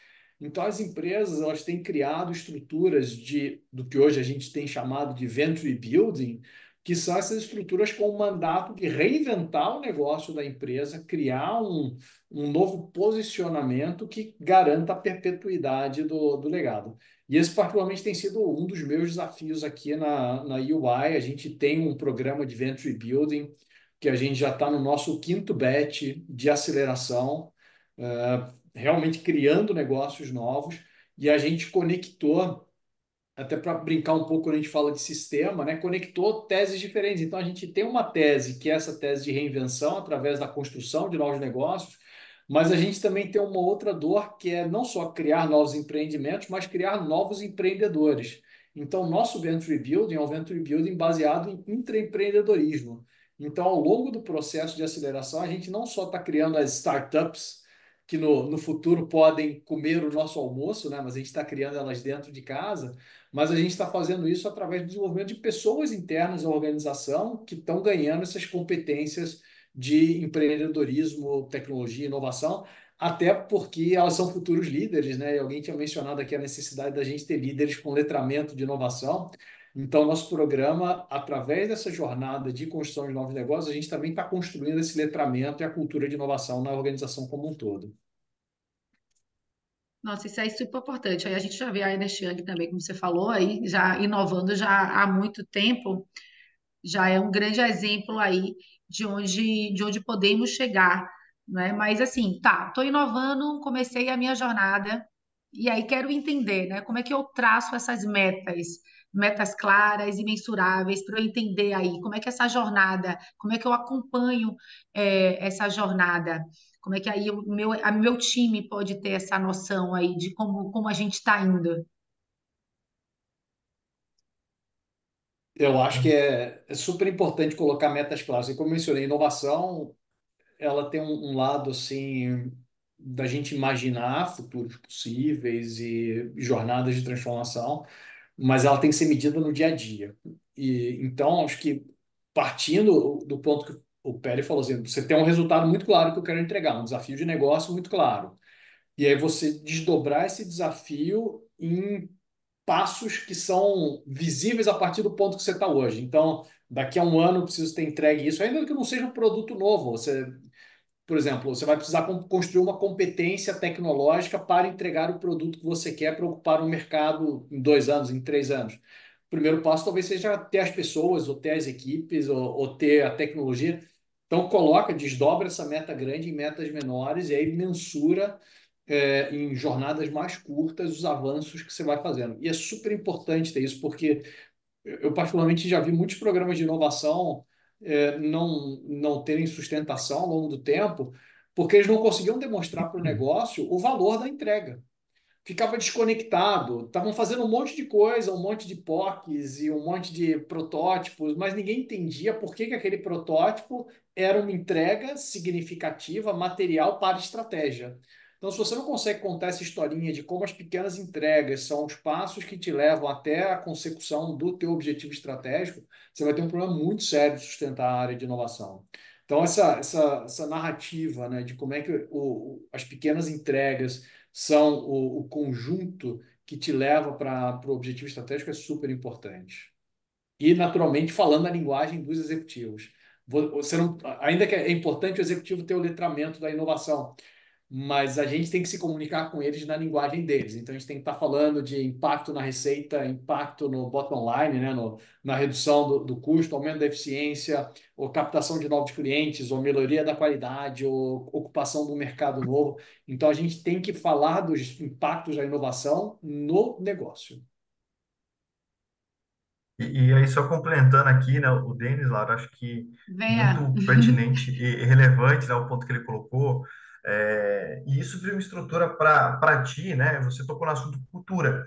Então, as empresas elas têm criado estruturas do que hoje a gente tem chamado de venture building, que são essas estruturas com o mandato de reinventar o negócio da empresa, criar um novo posicionamento que garanta a perpetuidade do legado. E esse, particularmente, tem sido um dos meus desafios aqui na UI. A gente tem um programa de Venture Building, que a gente já está no nosso quinto batch de aceleração, realmente criando negócios novos, e a gente conectou até para brincar um pouco quando a gente fala de sistema, né, conectou teses diferentes. Então, a gente tem uma tese, que é essa tese de reinvenção através da construção de novos negócios, mas a gente também tem uma outra dor, que é não só criar novos empreendimentos, mas criar novos empreendedores. Então, nosso Venture Building é um Venture Building baseado em intraempreendedorismo. Então, ao longo do processo de aceleração, a gente não só está criando as startups, que no futuro podem comer o nosso almoço, né? Mas a gente está criando elas dentro de casa, mas a gente está fazendo isso através do desenvolvimento de pessoas internas à organização que estão ganhando essas competências de empreendedorismo, tecnologia, inovação, até porque elas são futuros líderes, né? E alguém tinha mencionado aqui a necessidade da gente ter líderes com letramento de inovação. Então, nosso programa, através dessa jornada de construção de novos negócios, a gente também está construindo esse letramento e a cultura de inovação na organização como um todo. Nossa, isso é super importante. Aí a gente já vê a Ernest Young também, como você falou, aí já inovando já há muito tempo, já é um grande exemplo aí de onde podemos chegar, né? Mas assim, tá, estou inovando, comecei a minha jornada, e aí quero entender, né? Como é que eu traço essas metas, metas claras e mensuráveis, para eu entender aí como é que essa jornada, como é que eu acompanho essa jornada, como é que aí meu time pode ter essa noção aí de como a gente está indo. Eu acho que é super importante colocar metas claras. E como eu mencionei, inovação ela tem um lado assim da gente imaginar futuros possíveis e jornadas de transformação, mas ela tem que ser medida no dia a dia. E então acho que partindo do ponto que o Pérez falou assim, você tem um resultado muito claro que eu quero entregar, um desafio de negócio muito claro. E aí você desdobrar esse desafio em passos que são visíveis a partir do ponto que você está hoje. Então, daqui a um ano eu preciso ter entregue isso, ainda que não seja um produto novo. Por exemplo, você vai precisar construir uma competência tecnológica para entregar o produto que você quer para ocupar o mercado em 2 anos, em 3 anos. O primeiro passo talvez seja ter as pessoas, ou ter as equipes, ou ter a tecnologia. Então, desdobra essa meta grande em metas menores e aí mensura em jornadas mais curtas os avanços que você vai fazendo. E é super importante ter isso, porque eu particularmente já vi muitos programas de inovação não terem sustentação ao longo do tempo, porque eles não conseguiam demonstrar para o negócio o valor da entrega. Ficava desconectado, estavam fazendo um monte de coisa, um monte de POCs e um monte de protótipos, mas ninguém entendia por que aquele protótipo era uma entrega significativa, material para estratégia. Então, se você não consegue contar essa historinha de como as pequenas entregas são os passos que te levam até a consecução do teu objetivo estratégico, você vai ter um problema muito sério de sustentar a área de inovação. Então, essa narrativa, né, de como é que as pequenas entregas são o conjunto que te leva para o objetivo estratégico é super importante. E, naturalmente, falando a linguagem dos executivos. Você não, ainda que é importante o executivo ter o letramento da inovação, mas a gente tem que se comunicar com eles na linguagem deles. Então, a gente tem que estar falando de impacto na receita, impacto no bottom line, né? Na redução do custo, aumento da eficiência, ou captação de novos clientes, ou melhoria da qualidade, ou ocupação do mercado novo. Então, a gente tem que falar dos impactos da inovação no negócio. E aí, só complementando aqui, né, o Denis, Laura, acho que Venha. muito pertinente e relevante, né, o ponto que ele colocou, e isso vira uma estrutura para ti, né, você tocou no assunto cultura,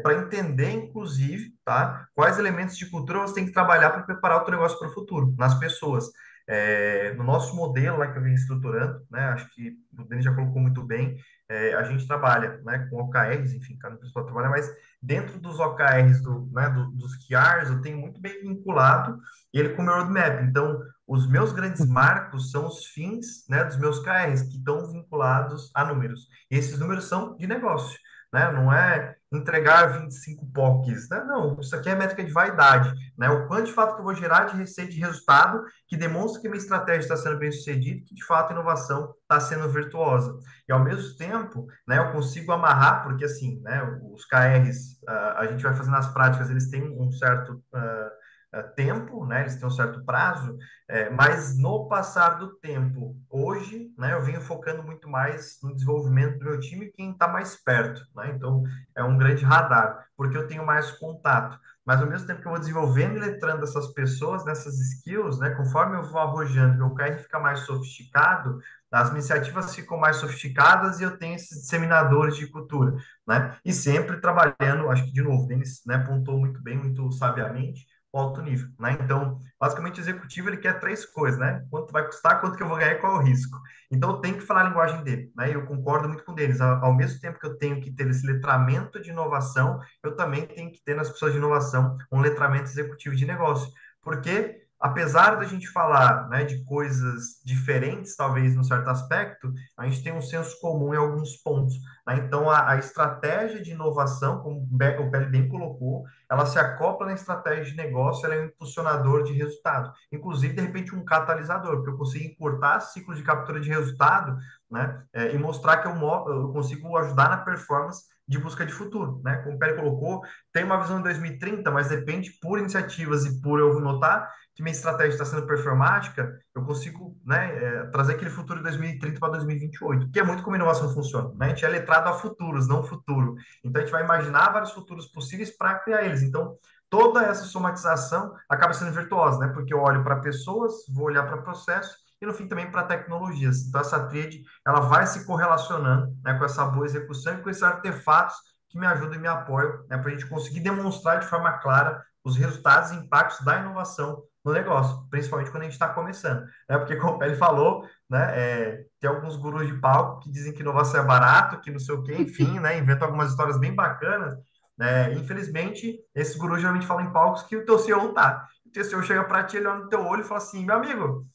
para entender, inclusive, tá, quais elementos de cultura você tem que trabalhar para preparar o teu negócio para o futuro, nas pessoas. No nosso modelo lá que eu venho estruturando, né, acho que o Denis já colocou muito bem, a gente trabalha, né, com OKRs, enfim, cada pessoa trabalha, mas dentro dos OKRs, dos QRs, eu tenho muito bem vinculado ele com o meu roadmap. Então, os meus grandes marcos são os fins, né, dos meus KRs, que estão vinculados a números. E esses números são de negócio, né? Não é entregar 25 POCs, né? Não, isso aqui é métrica de vaidade, né? O quanto de fato que eu vou gerar de receita e resultado que demonstra que minha estratégia está sendo bem sucedida, que de fato a inovação está sendo virtuosa. E ao mesmo tempo, né, eu consigo amarrar, porque assim, né, os KRs, a gente vai fazendo as práticas, eles têm um certo tempo, né? Eles têm um certo prazo, mas no passar do tempo, hoje, né, eu venho focando muito mais no desenvolvimento do meu time e quem está mais perto, né? Então, é um grande radar, porque eu tenho mais contato. Mas ao mesmo tempo que eu vou desenvolvendo e letrando essas pessoas nessas skills, né, conforme eu vou arrojando, meu KR fica mais sofisticado, as iniciativas ficam mais sofisticadas e eu tenho esses disseminadores de cultura, né? E sempre trabalhando, acho que de novo, o Denis, né, pontuou muito bem, muito sabiamente, o alto nível, né? Então, basicamente, o executivo ele quer três coisas, né? Quanto vai custar, quanto que eu vou ganhar e qual é o risco. Então, eu tenho que falar a linguagem dele, né? E eu concordo muito com eles. Ao mesmo tempo que eu tenho que ter esse letramento de inovação, eu também tenho que ter nas pessoas de inovação um letramento executivo de negócio. Porque, apesar da gente falar, né, de coisas diferentes, talvez, num certo aspecto, a gente tem um senso comum em alguns pontos, né? Então, a estratégia de inovação, como o Pele bem colocou, ela se acopla na estratégia de negócio, ela é um impulsionador de resultado. Inclusive, de repente, um catalisador, porque eu consigo encurtar ciclos de captura de resultado, né? E mostrar que eu consigo ajudar na performance de busca de futuro, né? Como o Pérez colocou, tem uma visão em 2030, mas depende por iniciativas e por eu notar que minha estratégia está sendo performática, eu consigo, né, trazer aquele futuro de 2030 para 2028, que é muito como a inovação funciona, né? A gente é letrado a futuros, não futuro. Então, a gente vai imaginar vários futuros possíveis para criar eles. Então, toda essa somatização acaba sendo virtuosa, né? Porque eu olho para pessoas, vou olhar para processos e, no fim, também para tecnologias. Então, essa tríade, ela vai se correlacionando, né, com essa boa execução e com esses artefatos que me ajudam e me apoiam, né, para a gente conseguir demonstrar de forma clara os resultados e impactos da inovação no negócio, principalmente quando a gente está começando. Né? Porque, como ele falou, né, tem alguns gurus de palco que dizem que inovação é barato, que não sei o quê, enfim, né, inventam algumas histórias bem bacanas. Infelizmente, esses gurus geralmente falam em palcos que o teu CEO não tá. O teu CEO chega para ti, ele olha no teu olho e fala assim, meu amigo,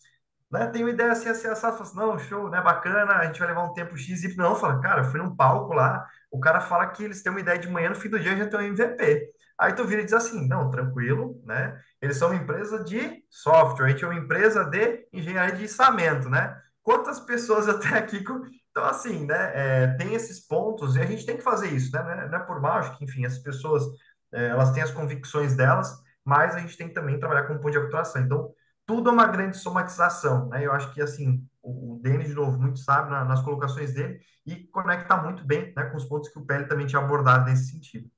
né, tem uma ideia assim, assim, assado, fala assim, não, show, né, bacana, a gente vai levar um tempo X, Y, não, fala, cara, eu fui num palco lá, o cara fala que eles têm uma ideia de manhã, no fim do dia já tem um MVP. Aí tu vira e diz assim, não, tranquilo, né, eles são uma empresa de software, a gente é uma empresa de engenharia de içamento, né, quantas pessoas até aqui, então assim, né, tem esses pontos, e a gente tem que fazer isso, né, não é por mal, acho que, enfim, as pessoas, elas têm as convicções delas, mas a gente tem que também trabalhar com um ponto de aculturação, então, tudo é uma grande somatização, né? Eu acho que, assim, o Denis, de novo, muito sábio nas colocações dele e conecta muito bem, né, com os pontos que o Pele também tinha abordado nesse sentido.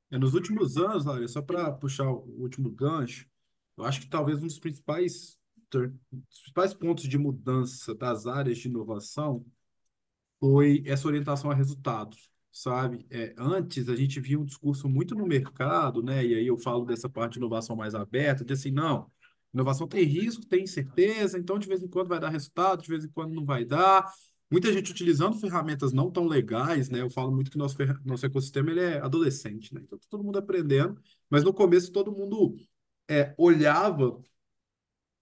Nos últimos anos, Lário, só para puxar o último gancho, eu acho que talvez um dos principais pontos de mudança das áreas de inovação foi essa orientação a resultados, sabe? Antes a gente via um discurso muito no mercado, né? E aí eu falo dessa parte de inovação mais aberta, de assim, não, inovação tem risco, tem incerteza, então de vez em quando vai dar resultado, de vez em quando não vai dar. Muita gente utilizando ferramentas não tão legais, né? Eu falo muito que nosso ecossistema ele é adolescente, né? Então tá todo mundo aprendendo, mas no começo todo mundo olhava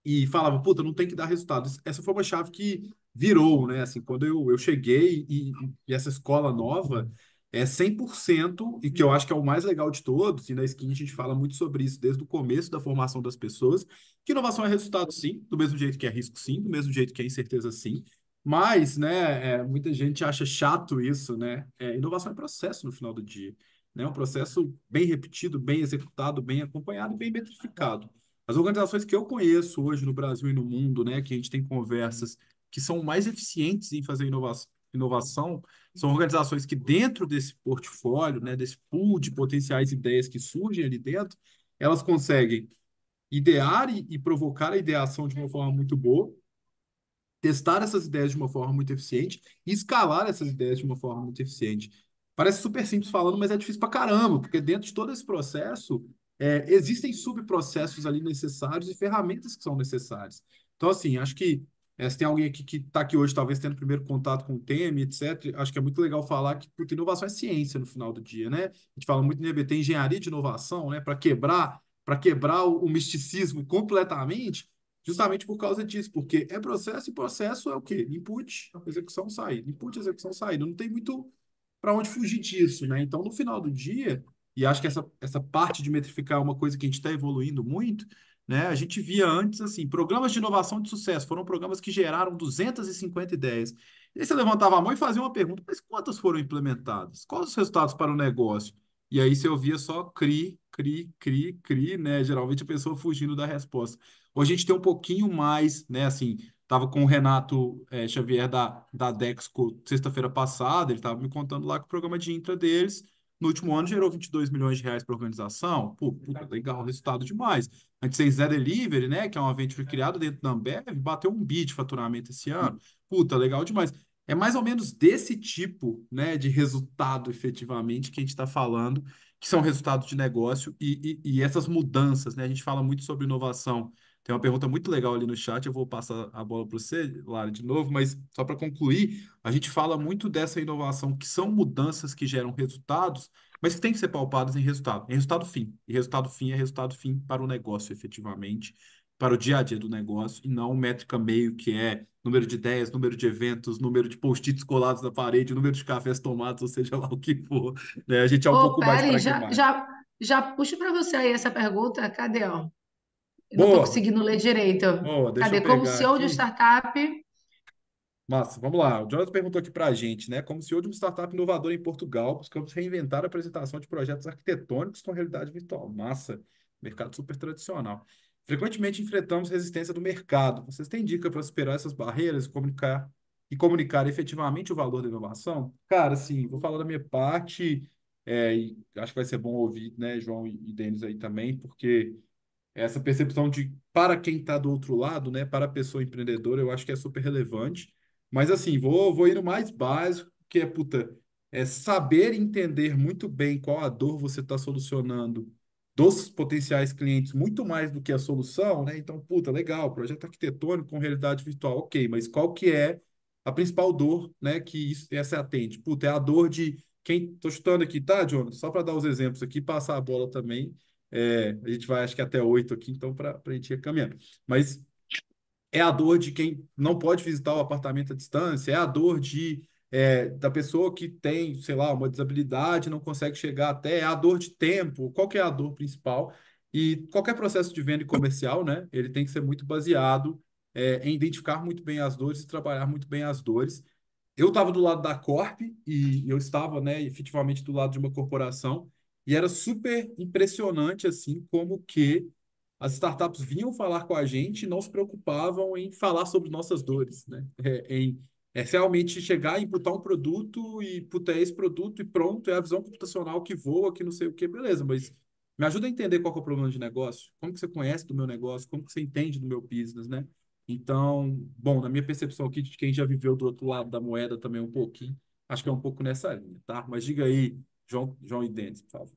e falava, puta, não tem que dar resultado. Essa foi uma chave que virou, né? Assim, quando eu cheguei e essa escola nova é 100%, e que eu acho que é o mais legal de todos, e na Skin a gente fala muito sobre isso desde o começo da formação das pessoas, que inovação é resultado sim, do mesmo jeito que é risco sim, do mesmo jeito que é incerteza sim, mas, né, muita gente acha chato isso, né? Inovação é processo no final do dia, né? Um processo bem repetido, bem executado, bem acompanhado e bem metrificado. As organizações que eu conheço hoje no Brasil e no mundo, né, que a gente tem conversas que são mais eficientes em fazer inovação, são organizações que dentro desse portfólio, né, desse pool de potenciais ideias que surgem ali dentro, elas conseguem idear e provocar a ideação de uma forma muito boa, testar essas ideias de uma forma muito eficiente e escalar essas ideias de uma forma muito eficiente. Parece super simples falando, mas é difícil pra caramba, porque dentro de todo esse processo existem subprocessos ali necessários e ferramentas que são necessárias. Então, Então, assim, acho que se tem alguém aqui que está aqui hoje, talvez tendo primeiro contato com o tema, etc., acho que é muito legal falar que puta, inovação é ciência no final do dia, né? A gente fala muito em EBT, engenharia de inovação, né? Para quebrar o misticismo completamente, justamente por causa disso, porque é processo e processo é o quê? Input, execução, saída. Input, execução, saída. Não tem muito para onde fugir disso, né? Então, no final do dia, e acho que essa parte de metrificar é uma coisa que a gente está evoluindo muito, né? A gente via antes, assim, programas de inovação de sucesso, foram programas que geraram 250 ideias. E aí você levantava a mão e fazia uma pergunta, mas quantas foram implementadas? Quais os resultados para o negócio? E aí você ouvia só CRI, CRI, CRI, CRI, né? Geralmente a pessoa fugindo da resposta. Hoje a gente tem um pouquinho mais, né? Assim, estava com o Renato Xavier da Dexco sexta-feira passada, ele estava me contando lá que o programa de intra deles, no último ano, gerou 22 milhões de reais para a organização. Pô, puta, legal, resultado demais. A gente tem Zé Delivery, né, que é uma venture criada dentro da Ambev, bateu 1 bi de faturamento esse ano. Puta, legal demais. É mais ou menos desse tipo, né, de resultado efetivamente que a gente está falando, que são resultados de negócio e essas mudanças, né? A gente fala muito sobre inovação. Tem uma pergunta muito legal ali no chat, eu vou passar a bola para você, Lara, de novo, mas só para concluir, a gente fala muito dessa inovação, que são mudanças que geram resultados, mas que têm que ser palpadas em resultado fim. E resultado fim é resultado fim para o negócio, efetivamente, para o dia a dia do negócio, e não métrica meio, que é número de ideias, número de eventos, número de post-its colados na parede, número de cafés tomados, ou seja lá o que for. Né? A gente é um Ô, pouco mais Peri, já, pragmático. já, já puxo para você aí essa pergunta. Cadê, ó? Eu não estou Boa! conseguindo ler direito. Boa, deixa eu Cadê? Como pegar CEO de aqui. startup. Massa, vamos lá. O Jonathan perguntou aqui para a gente, né? Como CEO de uma startup inovadora em Portugal, buscamos reinventar a apresentação de projetos arquitetônicos com realidade virtual. Massa, mercado super tradicional. Frequentemente enfrentamos resistência do mercado. Vocês têm dica para superar essas barreiras e comunicar efetivamente o valor da inovação? Cara, assim, vou falar da minha parte, e acho que vai ser bom ouvir, né, João e Denis aí também, porque essa percepção de para quem está do outro lado, né, para a pessoa empreendedora, eu acho que é super relevante. Mas assim, vou ir no mais básico, que é, puta, é saber entender muito bem qual a dor você está solucionando dos potenciais clientes, muito mais do que a solução, né? Então, puta, legal, projeto arquitetônico com realidade virtual, ok, mas qual que é a principal dor, né, que essa atende? Puta, é a dor de quem. Tô chutando aqui, tá, Jonas? Só para dar os exemplos aqui, passar a bola também. A gente vai, acho que até 8 aqui, então, para a gente ir caminhando. Mas é a dor de quem não pode visitar o apartamento à distância, é a dor da pessoa que tem, sei lá, uma desabilidade, não consegue chegar até, é a dor de tempo. Qual que é a dor principal? E qualquer processo de venda e comercial, né, ele tem que ser muito baseado em identificar muito bem as dores e trabalhar muito bem as dores. Eu estava do lado da Corp e eu estava, né, efetivamente do lado de uma corporação e era super impressionante assim como que as startups vinham falar com a gente e não se preocupavam em falar sobre nossas dores, né? Realmente chegar e imputar um produto e puta, é esse produto e pronto, é a visão computacional que voa, que não sei o que, beleza, mas me ajuda a entender qual que é o problema de negócio, como que você conhece do meu negócio, como que você entende do meu business, né? Então, bom, na minha percepção aqui de quem já viveu do outro lado da moeda também um pouquinho, acho que é um pouco nessa linha, tá? Mas diga aí, João e Denis, por favor.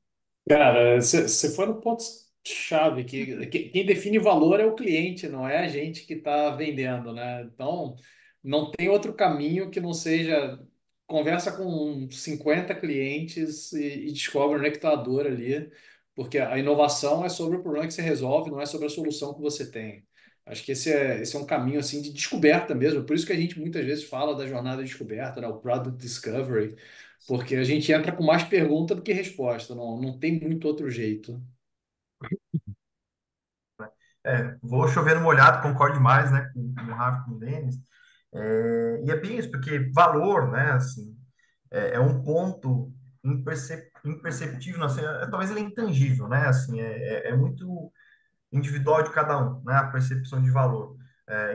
Cara, você foi no ponto-chave, que quem define valor é o cliente, não é a gente que está vendendo, né? Então, não tem outro caminho que não seja conversa com 50 clientes e descobre onde é que está a dor ali, porque a inovação é sobre o problema que você resolve, não é sobre a solução que você tem. Acho que esse é um caminho assim de descoberta mesmo, por isso que a gente muitas vezes fala da jornada de descoberta, né? O Product Discovery, porque a gente entra com mais pergunta do que resposta, não tem muito outro jeito. Vou chover no molhado, concordo demais, né, com o Rafa, com o Denis. E é bem isso, porque valor, né, assim, é um ponto imperceptível, assim, talvez ele é intangível, né, assim, é muito individual de cada um, né, a percepção de valor.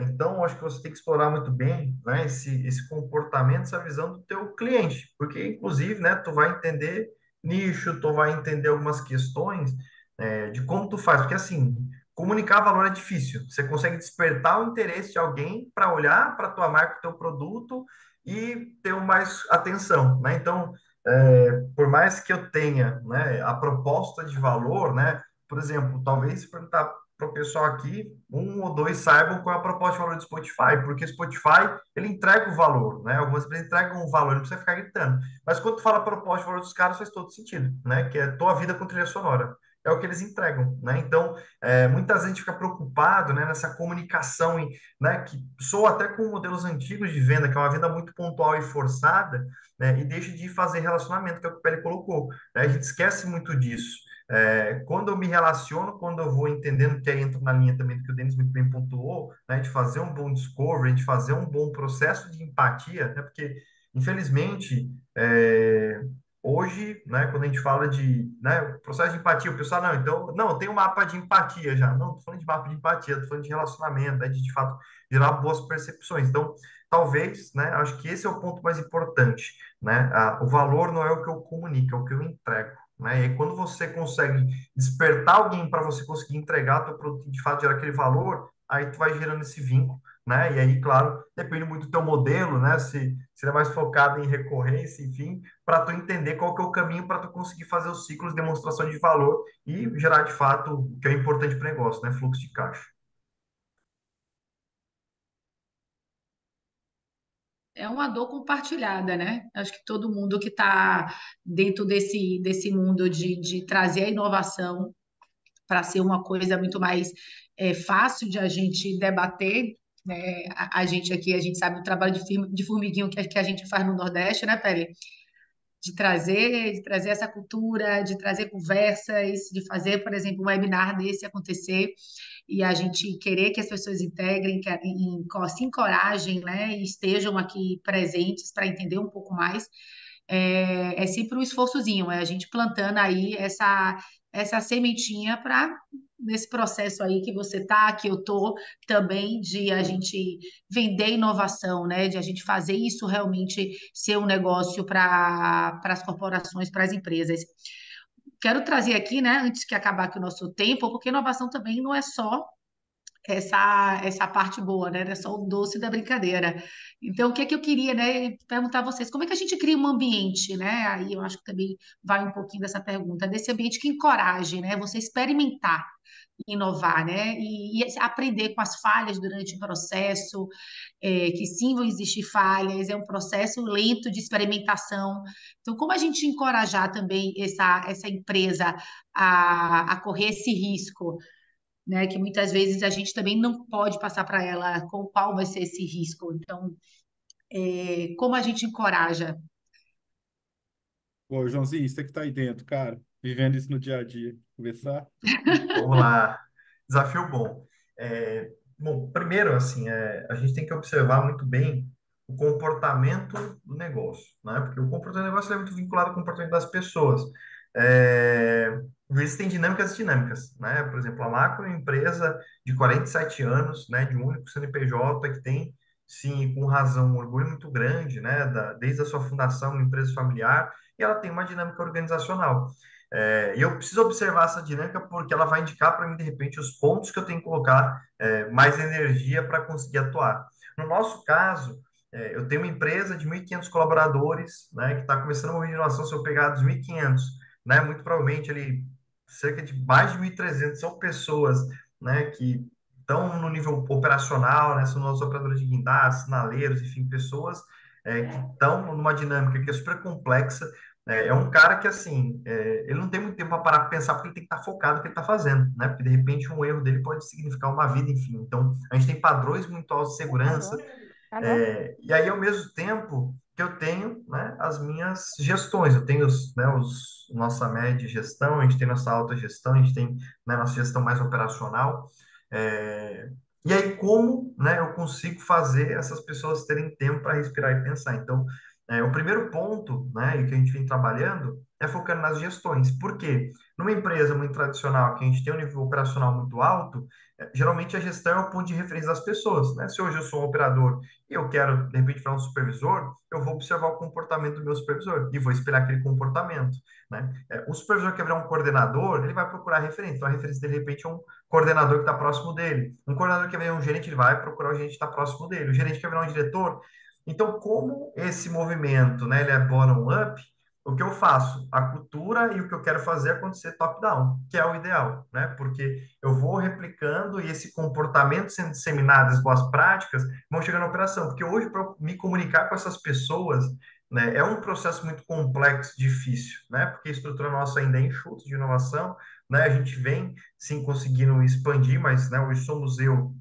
Então, eu acho que você tem que explorar muito bem, né, esse comportamento, essa visão do teu cliente, porque, inclusive, né, tu vai entender nicho, tu vai entender algumas questões, de como tu faz, porque, assim, comunicar valor é difícil. Você consegue despertar o interesse de alguém para olhar para a tua marca, para o teu produto e ter mais atenção, né? Então, por mais que eu tenha, né, a proposta de valor, né, por exemplo, talvez perguntar para o pessoal aqui, um ou dois saibam qual é a proposta de valor do Spotify, porque Spotify, ele entrega o valor, né? Algumas empresas entregam o valor, não precisa ficar gritando. Mas quando tu fala proposta de valor dos caras, faz todo sentido, né? Que é tua vida com trilha sonora. É o que eles entregam, né? Então, muita gente fica preocupado, né, nessa comunicação, né, que soa até com modelos antigos de venda, que é uma venda muito pontual e forçada, né, e deixa de fazer relacionamento, que é o que o Pele colocou, né? A gente esquece muito disso. Quando eu me relaciono, quando eu vou entendendo, que aí entra na linha também do que o Denis muito bem pontuou, né, de fazer um bom discovery, de fazer um bom processo de empatia, né, porque, infelizmente, hoje, né, quando a gente fala de, né, processo de empatia, o pessoal, não, então, não, tem um mapa de empatia já. Não, estou falando de mapa de empatia, estou falando de relacionamento, né, de fato, gerar boas percepções. Então, talvez, né, acho que esse é o ponto mais importante, né, o valor não é o que eu comunico, é o que eu entrego. Né? E quando você consegue despertar alguém para você conseguir entregar teu produto e de fato gerar aquele valor, aí tu vai gerando esse vínculo, né? E aí, claro, depende muito do teu modelo, né? Se ele é mais focado em recorrência, enfim, para tu entender qual que é o caminho para tu conseguir fazer os ciclos de demonstração de valor e gerar de fato o que é importante para o negócio, né? Fluxo de caixa. É uma dor compartilhada, né? Acho que todo mundo que está dentro desse mundo de trazer a inovação para ser uma coisa muito mais fácil de a gente debater, né? A gente aqui, a gente sabe o trabalho de formiguinho que a gente faz no Nordeste, né, Pele? De trazer essa cultura, de trazer conversas, de fazer, por exemplo, um webinar desse acontecer e a gente querer que as pessoas integrem, se encorajem, né, e estejam aqui presentes para entender um pouco mais. É sempre um esforçozinho, é a gente plantando aí essa sementinha para nesse processo aí que você tá, que eu tô também, de a gente vender inovação, né? De a gente fazer isso realmente ser um negócio para as corporações, para as empresas. Quero trazer aqui, né, antes que acabar aqui o nosso tempo, porque inovação também não é só essa parte boa, né? Não é só o doce da brincadeira. Então, o que é que eu queria, né, perguntar a vocês, como é que a gente cria um ambiente, né? Aí eu acho que também vai um pouquinho dessa pergunta, desse ambiente que encoraje, né, você experimentar, inovar, né? E aprender com as falhas durante o processo, que sim vão existir falhas, é um processo lento de experimentação. Então, como a gente encorajar também essa empresa a correr esse risco, né? Que muitas vezes a gente também não pode passar para ela com qual vai ser esse risco. Então, como a gente encoraja? Pô, Joãozinho, você que tá aí dentro, cara, vivendo isso no dia a dia. Conversar? Vamos lá. Desafio bom. Bom, primeiro, assim, a gente tem que observar muito bem o comportamento do negócio, né? Porque o comportamento do negócio é muito vinculado ao comportamento das pessoas. Existem dinâmicas e dinâmicas, né? Por exemplo, a Macro é uma empresa de 47 anos, né? De um único CNPJ que tem, sim, com razão, um orgulho muito grande, né? Desde a sua fundação, uma empresa familiar, e ela tem uma dinâmica organizacional. E eu preciso observar essa dinâmica porque ela vai indicar para mim, de repente, os pontos que eu tenho que colocar mais energia para conseguir atuar. No nosso caso, eu tenho uma empresa de 1.500 colaboradores, né, que está começando uma inovação. Se eu pegar dos 1.500, né, muito provavelmente ali, cerca de mais de 1.300 são pessoas, né, que estão no nível operacional, né, são nossos operadores de guindaste, sinaleiros, enfim, pessoas que estão numa dinâmica que é super complexa. É um cara que, assim, ele não tem muito tempo para parar para pensar, porque ele tem que estar focado no que ele está fazendo, né? Porque, de repente, um erro dele pode significar uma vida, enfim. Então, a gente tem padrões muito altos de segurança, e aí, ao mesmo tempo que eu tenho, né, as minhas gestões, eu tenho nossa média de gestão, a gente tem nossa alta gestão, a gente tem, né, nossa gestão mais operacional. É, e aí, como, né, eu consigo fazer essas pessoas terem tempo para respirar e pensar? Então, o primeiro ponto, né, e que a gente vem trabalhando é focando nas gestões. Por quê? Numa empresa muito tradicional, que a gente tem um nível operacional muito alto, geralmente a gestão é o ponto de referência das pessoas, né? Se hoje eu sou um operador e eu quero, de repente, virar um supervisor, eu vou observar o comportamento do meu supervisor e vou espelhar aquele comportamento, né? O supervisor que quer virar um coordenador, ele vai procurar referência. Então, a referência, de repente, é um coordenador que está próximo dele. Um coordenador que quer virar um gerente, ele vai procurar o gerente que está próximo dele. O gerente que quer virar um diretor. Então, como esse movimento, né, ele é bottom-up, o que eu faço? A cultura e o que eu quero fazer acontecer top-down, que é o ideal, né? Porque eu vou replicando e esse comportamento sendo disseminado, as boas práticas, vão chegar na operação. Porque hoje, para me comunicar com essas pessoas, né, é um processo muito complexo, difícil, né? Porque a estrutura nossa ainda é enxuta de inovação, né? A gente vem, sim, conseguindo expandir, mas, né, hoje somos eu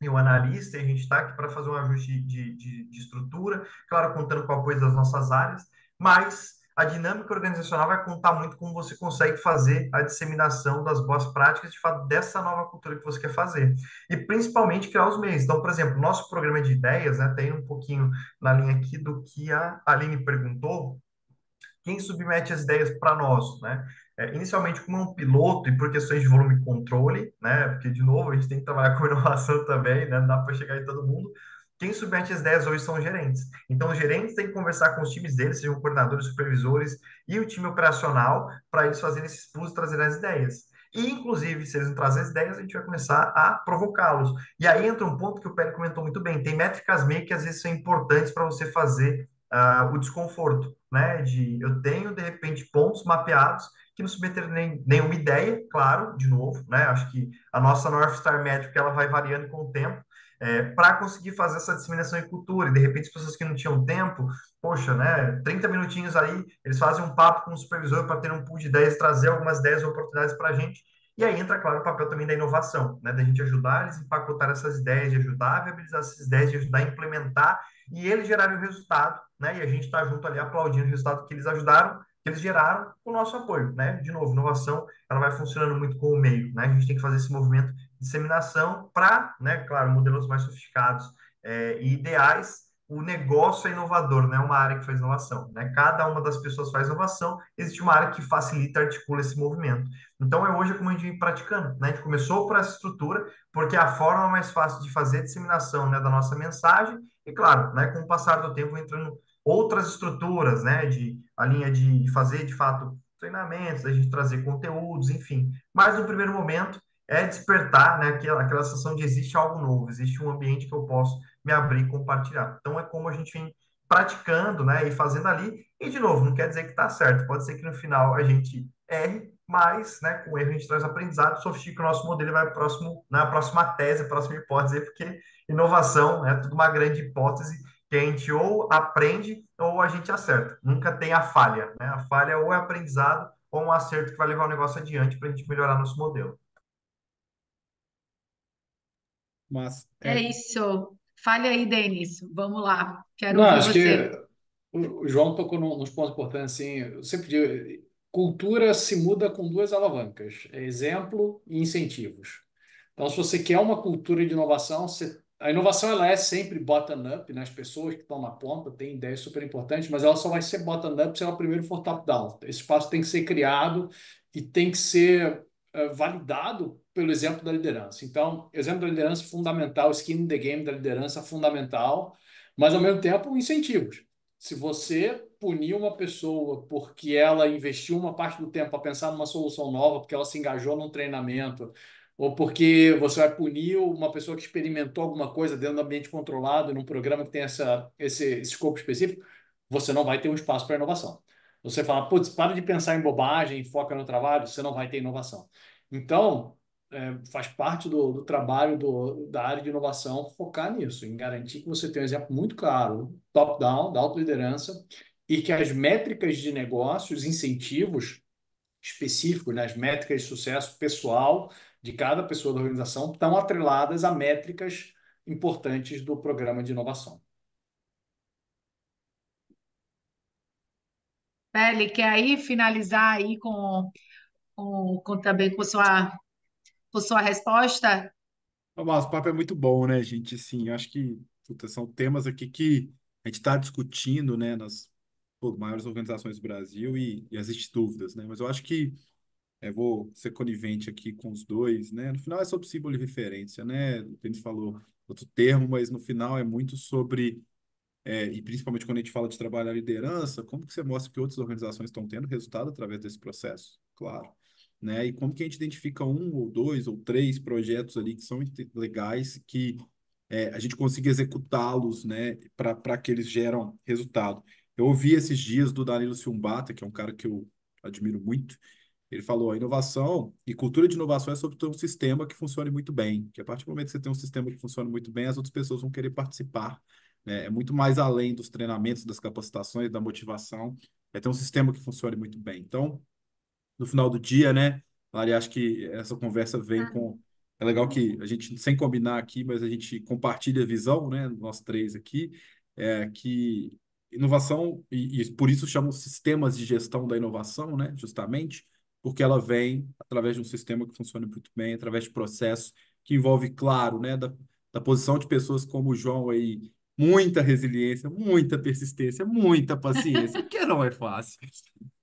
e o analista, e a gente está aqui para fazer um ajuste de estrutura, claro, contando com o apoio das nossas áreas, mas a dinâmica organizacional vai contar muito como você consegue fazer a disseminação das boas práticas, de fato, dessa nova cultura que você quer fazer. E principalmente criar os meios. Então, por exemplo, nosso programa de ideias, né, tem um pouquinho na linha aqui do que a Aline perguntou, quem submete as ideias para nós, né? Inicialmente como um piloto e por questões de volume e controle, né? Porque, de novo, a gente tem que trabalhar com inovação também, né? Não dá para chegar em todo mundo. Quem submete as ideias hoje são os gerentes. Então, os gerentes têm que conversar com os times deles, sejam coordenadores, supervisores e o time operacional, para eles fazerem esses plus e trazerem as ideias. E, inclusive, se eles não trazem as ideias, a gente vai começar a provocá-los. E aí entra um ponto que o Pérez comentou muito bem. Tem métricas meio que às vezes são importantes para você fazer o desconforto, né? De eu tenho de repente pontos mapeados que não submeteram nenhuma ideia, claro, de novo, né? Acho que a nossa North Star métrica ela vai variando com o tempo. Para conseguir fazer essa disseminação em cultura, e de repente as pessoas que não tinham tempo, poxa, né, 30 minutinhos aí, eles fazem um papo com o supervisor para ter um pool de ideias, trazer algumas ideias ou oportunidades para a gente, e aí entra, claro, o papel também da inovação, né, da gente ajudar eles a empacotar essas ideias, de ajudar a viabilizar essas ideias, de ajudar a implementar e eles gerarem o resultado, né? E a gente está junto ali aplaudindo o resultado que eles ajudaram, que eles geraram com o nosso apoio, né? De novo, inovação, ela vai funcionando muito com o meio, né? A gente tem que fazer esse movimento de disseminação para, né? Claro, modelos mais sofisticados e ideais. O negócio é inovador, não é uma área que faz inovação, né? Cada uma das pessoas faz inovação, existe uma área que facilita, articula esse movimento. Então, hoje como a gente vem praticando, né? A gente começou por essa estrutura, porque é a forma mais fácil de fazer a disseminação, né, da nossa mensagem e claro, né, com o passar do tempo entrando outras estruturas, né, de a linha de fazer de fato treinamentos, a gente trazer conteúdos, enfim. Mas no primeiro momento é despertar, né, aquela sensação de existe algo novo, existe um ambiente que eu posso me abrir e compartilhar. Então é como a gente vem praticando, né, e fazendo ali. E de novo, não quer dizer que está certo. Pode ser que no final a gente erre, mas, né, com o erro a gente traz aprendizado, sofistica o nosso modelo e vai para próximo, na próxima tese, próxima hipótese, porque inovação é tudo uma grande hipótese que a gente ou aprende ou a gente acerta. Nunca tem a falha, né? A falha ou é aprendizado ou um acerto que vai levar o negócio adiante para a gente melhorar nosso modelo. Mas É isso. Fale aí, Denis. Vamos lá. Quero Não, ouvir acho você. que o João tocou nos pontos importantes, assim, eu sempre digo, cultura se muda com duas alavancas, exemplo e incentivos. Então, se você quer uma cultura de inovação, a inovação ela é sempre bottom-up, né? As pessoas que estão na ponta têm ideias super importantes, mas ela só vai ser bottom-up se ela primeiro for top-down. Esse espaço tem que ser criado e tem que ser validado pelo exemplo da liderança. Então, exemplo da liderança fundamental, skin in the game da liderança fundamental, mas ao mesmo tempo incentivos. Se você punir uma pessoa porque ela investiu uma parte do tempo para pensar numa solução nova, porque ela se engajou num treinamento, ou porque você vai punir uma pessoa que experimentou alguma coisa dentro do ambiente controlado, num programa que tem esse escopo específico, você não vai ter um espaço para inovação. Você fala, putz, para de pensar em bobagem, foca no trabalho, você não vai ter inovação. Então, faz parte do trabalho da área de inovação focar nisso, em garantir que você tem um exemplo muito claro, top-down, da autoliderança, e que as métricas de negócio, os incentivos específicos, né, as métricas de sucesso pessoal de cada pessoa da organização estão atreladas a métricas importantes do programa de inovação. Pele, quer aí finalizar aí também com sua resposta? Mas o papo é muito bom, né, gente? Sim, acho que puta, são temas aqui que a gente está discutindo, né, nas pô, maiores organizações do Brasil e existem dúvidas, né? Mas eu acho que vou ser conivente aqui com os dois, né? No final é sobre símbolo e referência, né? O Denis falou outro termo, mas no final é muito sobre e principalmente quando a gente fala de trabalhar a liderança, como que você mostra que outras organizações estão tendo resultado através desse processo? Claro. Né? E como que a gente identifica um ou dois ou três projetos ali que são legais, que a gente consiga executá-los, né, para que eles geram resultado. Eu ouvi esses dias do Danilo Silmbata, que é um cara que eu admiro muito. Ele falou, a inovação e cultura de inovação é sobre ter um sistema que funcione muito bem. Que a partir do momento que você tem um sistema que funciona muito bem, as outras pessoas vão querer participar, né? É muito mais além dos treinamentos, das capacitações, da motivação. É ter um sistema que funcione muito bem. Então, no final do dia, né, Lari, acho que essa conversa vem com. É legal que a gente, sem combinar aqui, mas a gente compartilha a visão, né, nós três aqui, que inovação, e por isso chamam sistemas de gestão da inovação, né, justamente, porque ela vem através de um sistema que funciona muito bem, através de processos que envolve, claro, né, da posição de pessoas como o João aí, muita resiliência, muita persistência, muita paciência, porque não é fácil.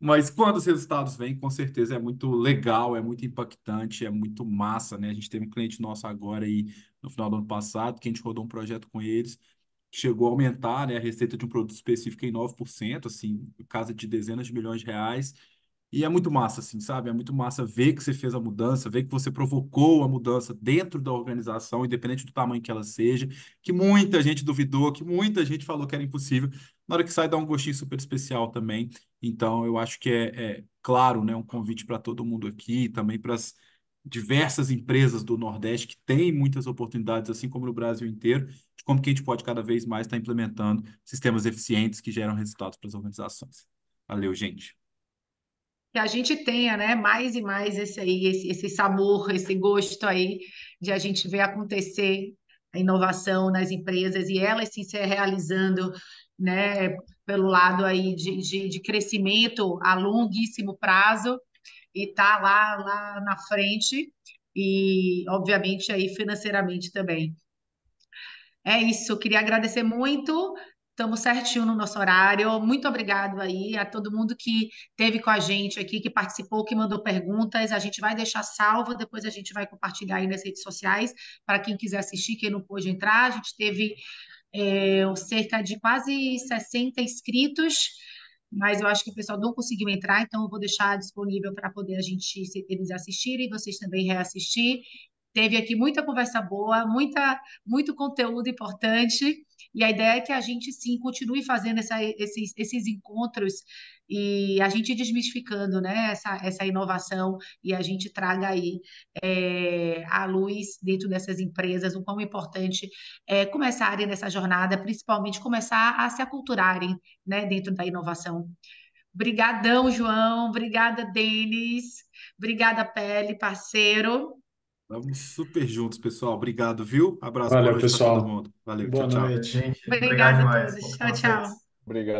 Mas quando os resultados vêm, com certeza é muito legal, é muito impactante, é muito massa, né? A gente teve um cliente nosso agora aí no final do ano passado, que a gente rodou um projeto com eles, que chegou a aumentar, né, a receita de um produto específico em 9%, assim, casa de dezenas de milhões de reais. E é muito massa, assim, sabe? É muito massa ver que você fez a mudança, ver que você provocou a mudança dentro da organização, independente do tamanho que ela seja, que muita gente duvidou, que muita gente falou que era impossível. Na hora que sai, dá um gostinho super especial também. Então, eu acho que é claro, né, um convite para todo mundo aqui, também para as diversas empresas do Nordeste que têm muitas oportunidades, assim como no Brasil inteiro, de como que a gente pode cada vez mais estar implementando sistemas eficientes que geram resultados para as organizações. Valeu, gente. Que a gente tenha, né, mais e mais esse sabor, esse gosto aí de a gente ver acontecer a inovação nas empresas e elas se realizando, né, pelo lado aí de crescimento a longuíssimo prazo e tá lá na frente e, obviamente, aí financeiramente também. É isso, eu queria agradecer muito. Estamos certinho no nosso horário. Muito obrigado aí a todo mundo que esteve com a gente aqui, que participou, que mandou perguntas. A gente vai deixar salvo, depois a gente vai compartilhar aí nas redes sociais para quem quiser assistir, quem não pôde entrar. A gente teve cerca de quase 60 inscritos, mas eu acho que o pessoal não conseguiu entrar, então eu vou deixar disponível para poder eles assistirem e vocês também reassistir. Teve aqui muita conversa boa, muito conteúdo importante, e a ideia é que a gente sim continue fazendo esses encontros e a gente desmistificando, né, essa inovação e a gente traga aí à luz dentro dessas empresas o quão importante é começarem nessa jornada, principalmente começar a se aculturarem, né, dentro da inovação. Obrigadão, João. Obrigada, Denis. Obrigada, Pele, parceiro. Vamos super juntos, pessoal. Obrigado, viu? Abraço, boa Valeu, noite para todo pessoal. mundo. Valeu, tchau, Boa tchau. Valeu, noite. gente. Obrigado Obrigada a demais. todos. Conto com Tchau, tchau. vocês. Obrigado.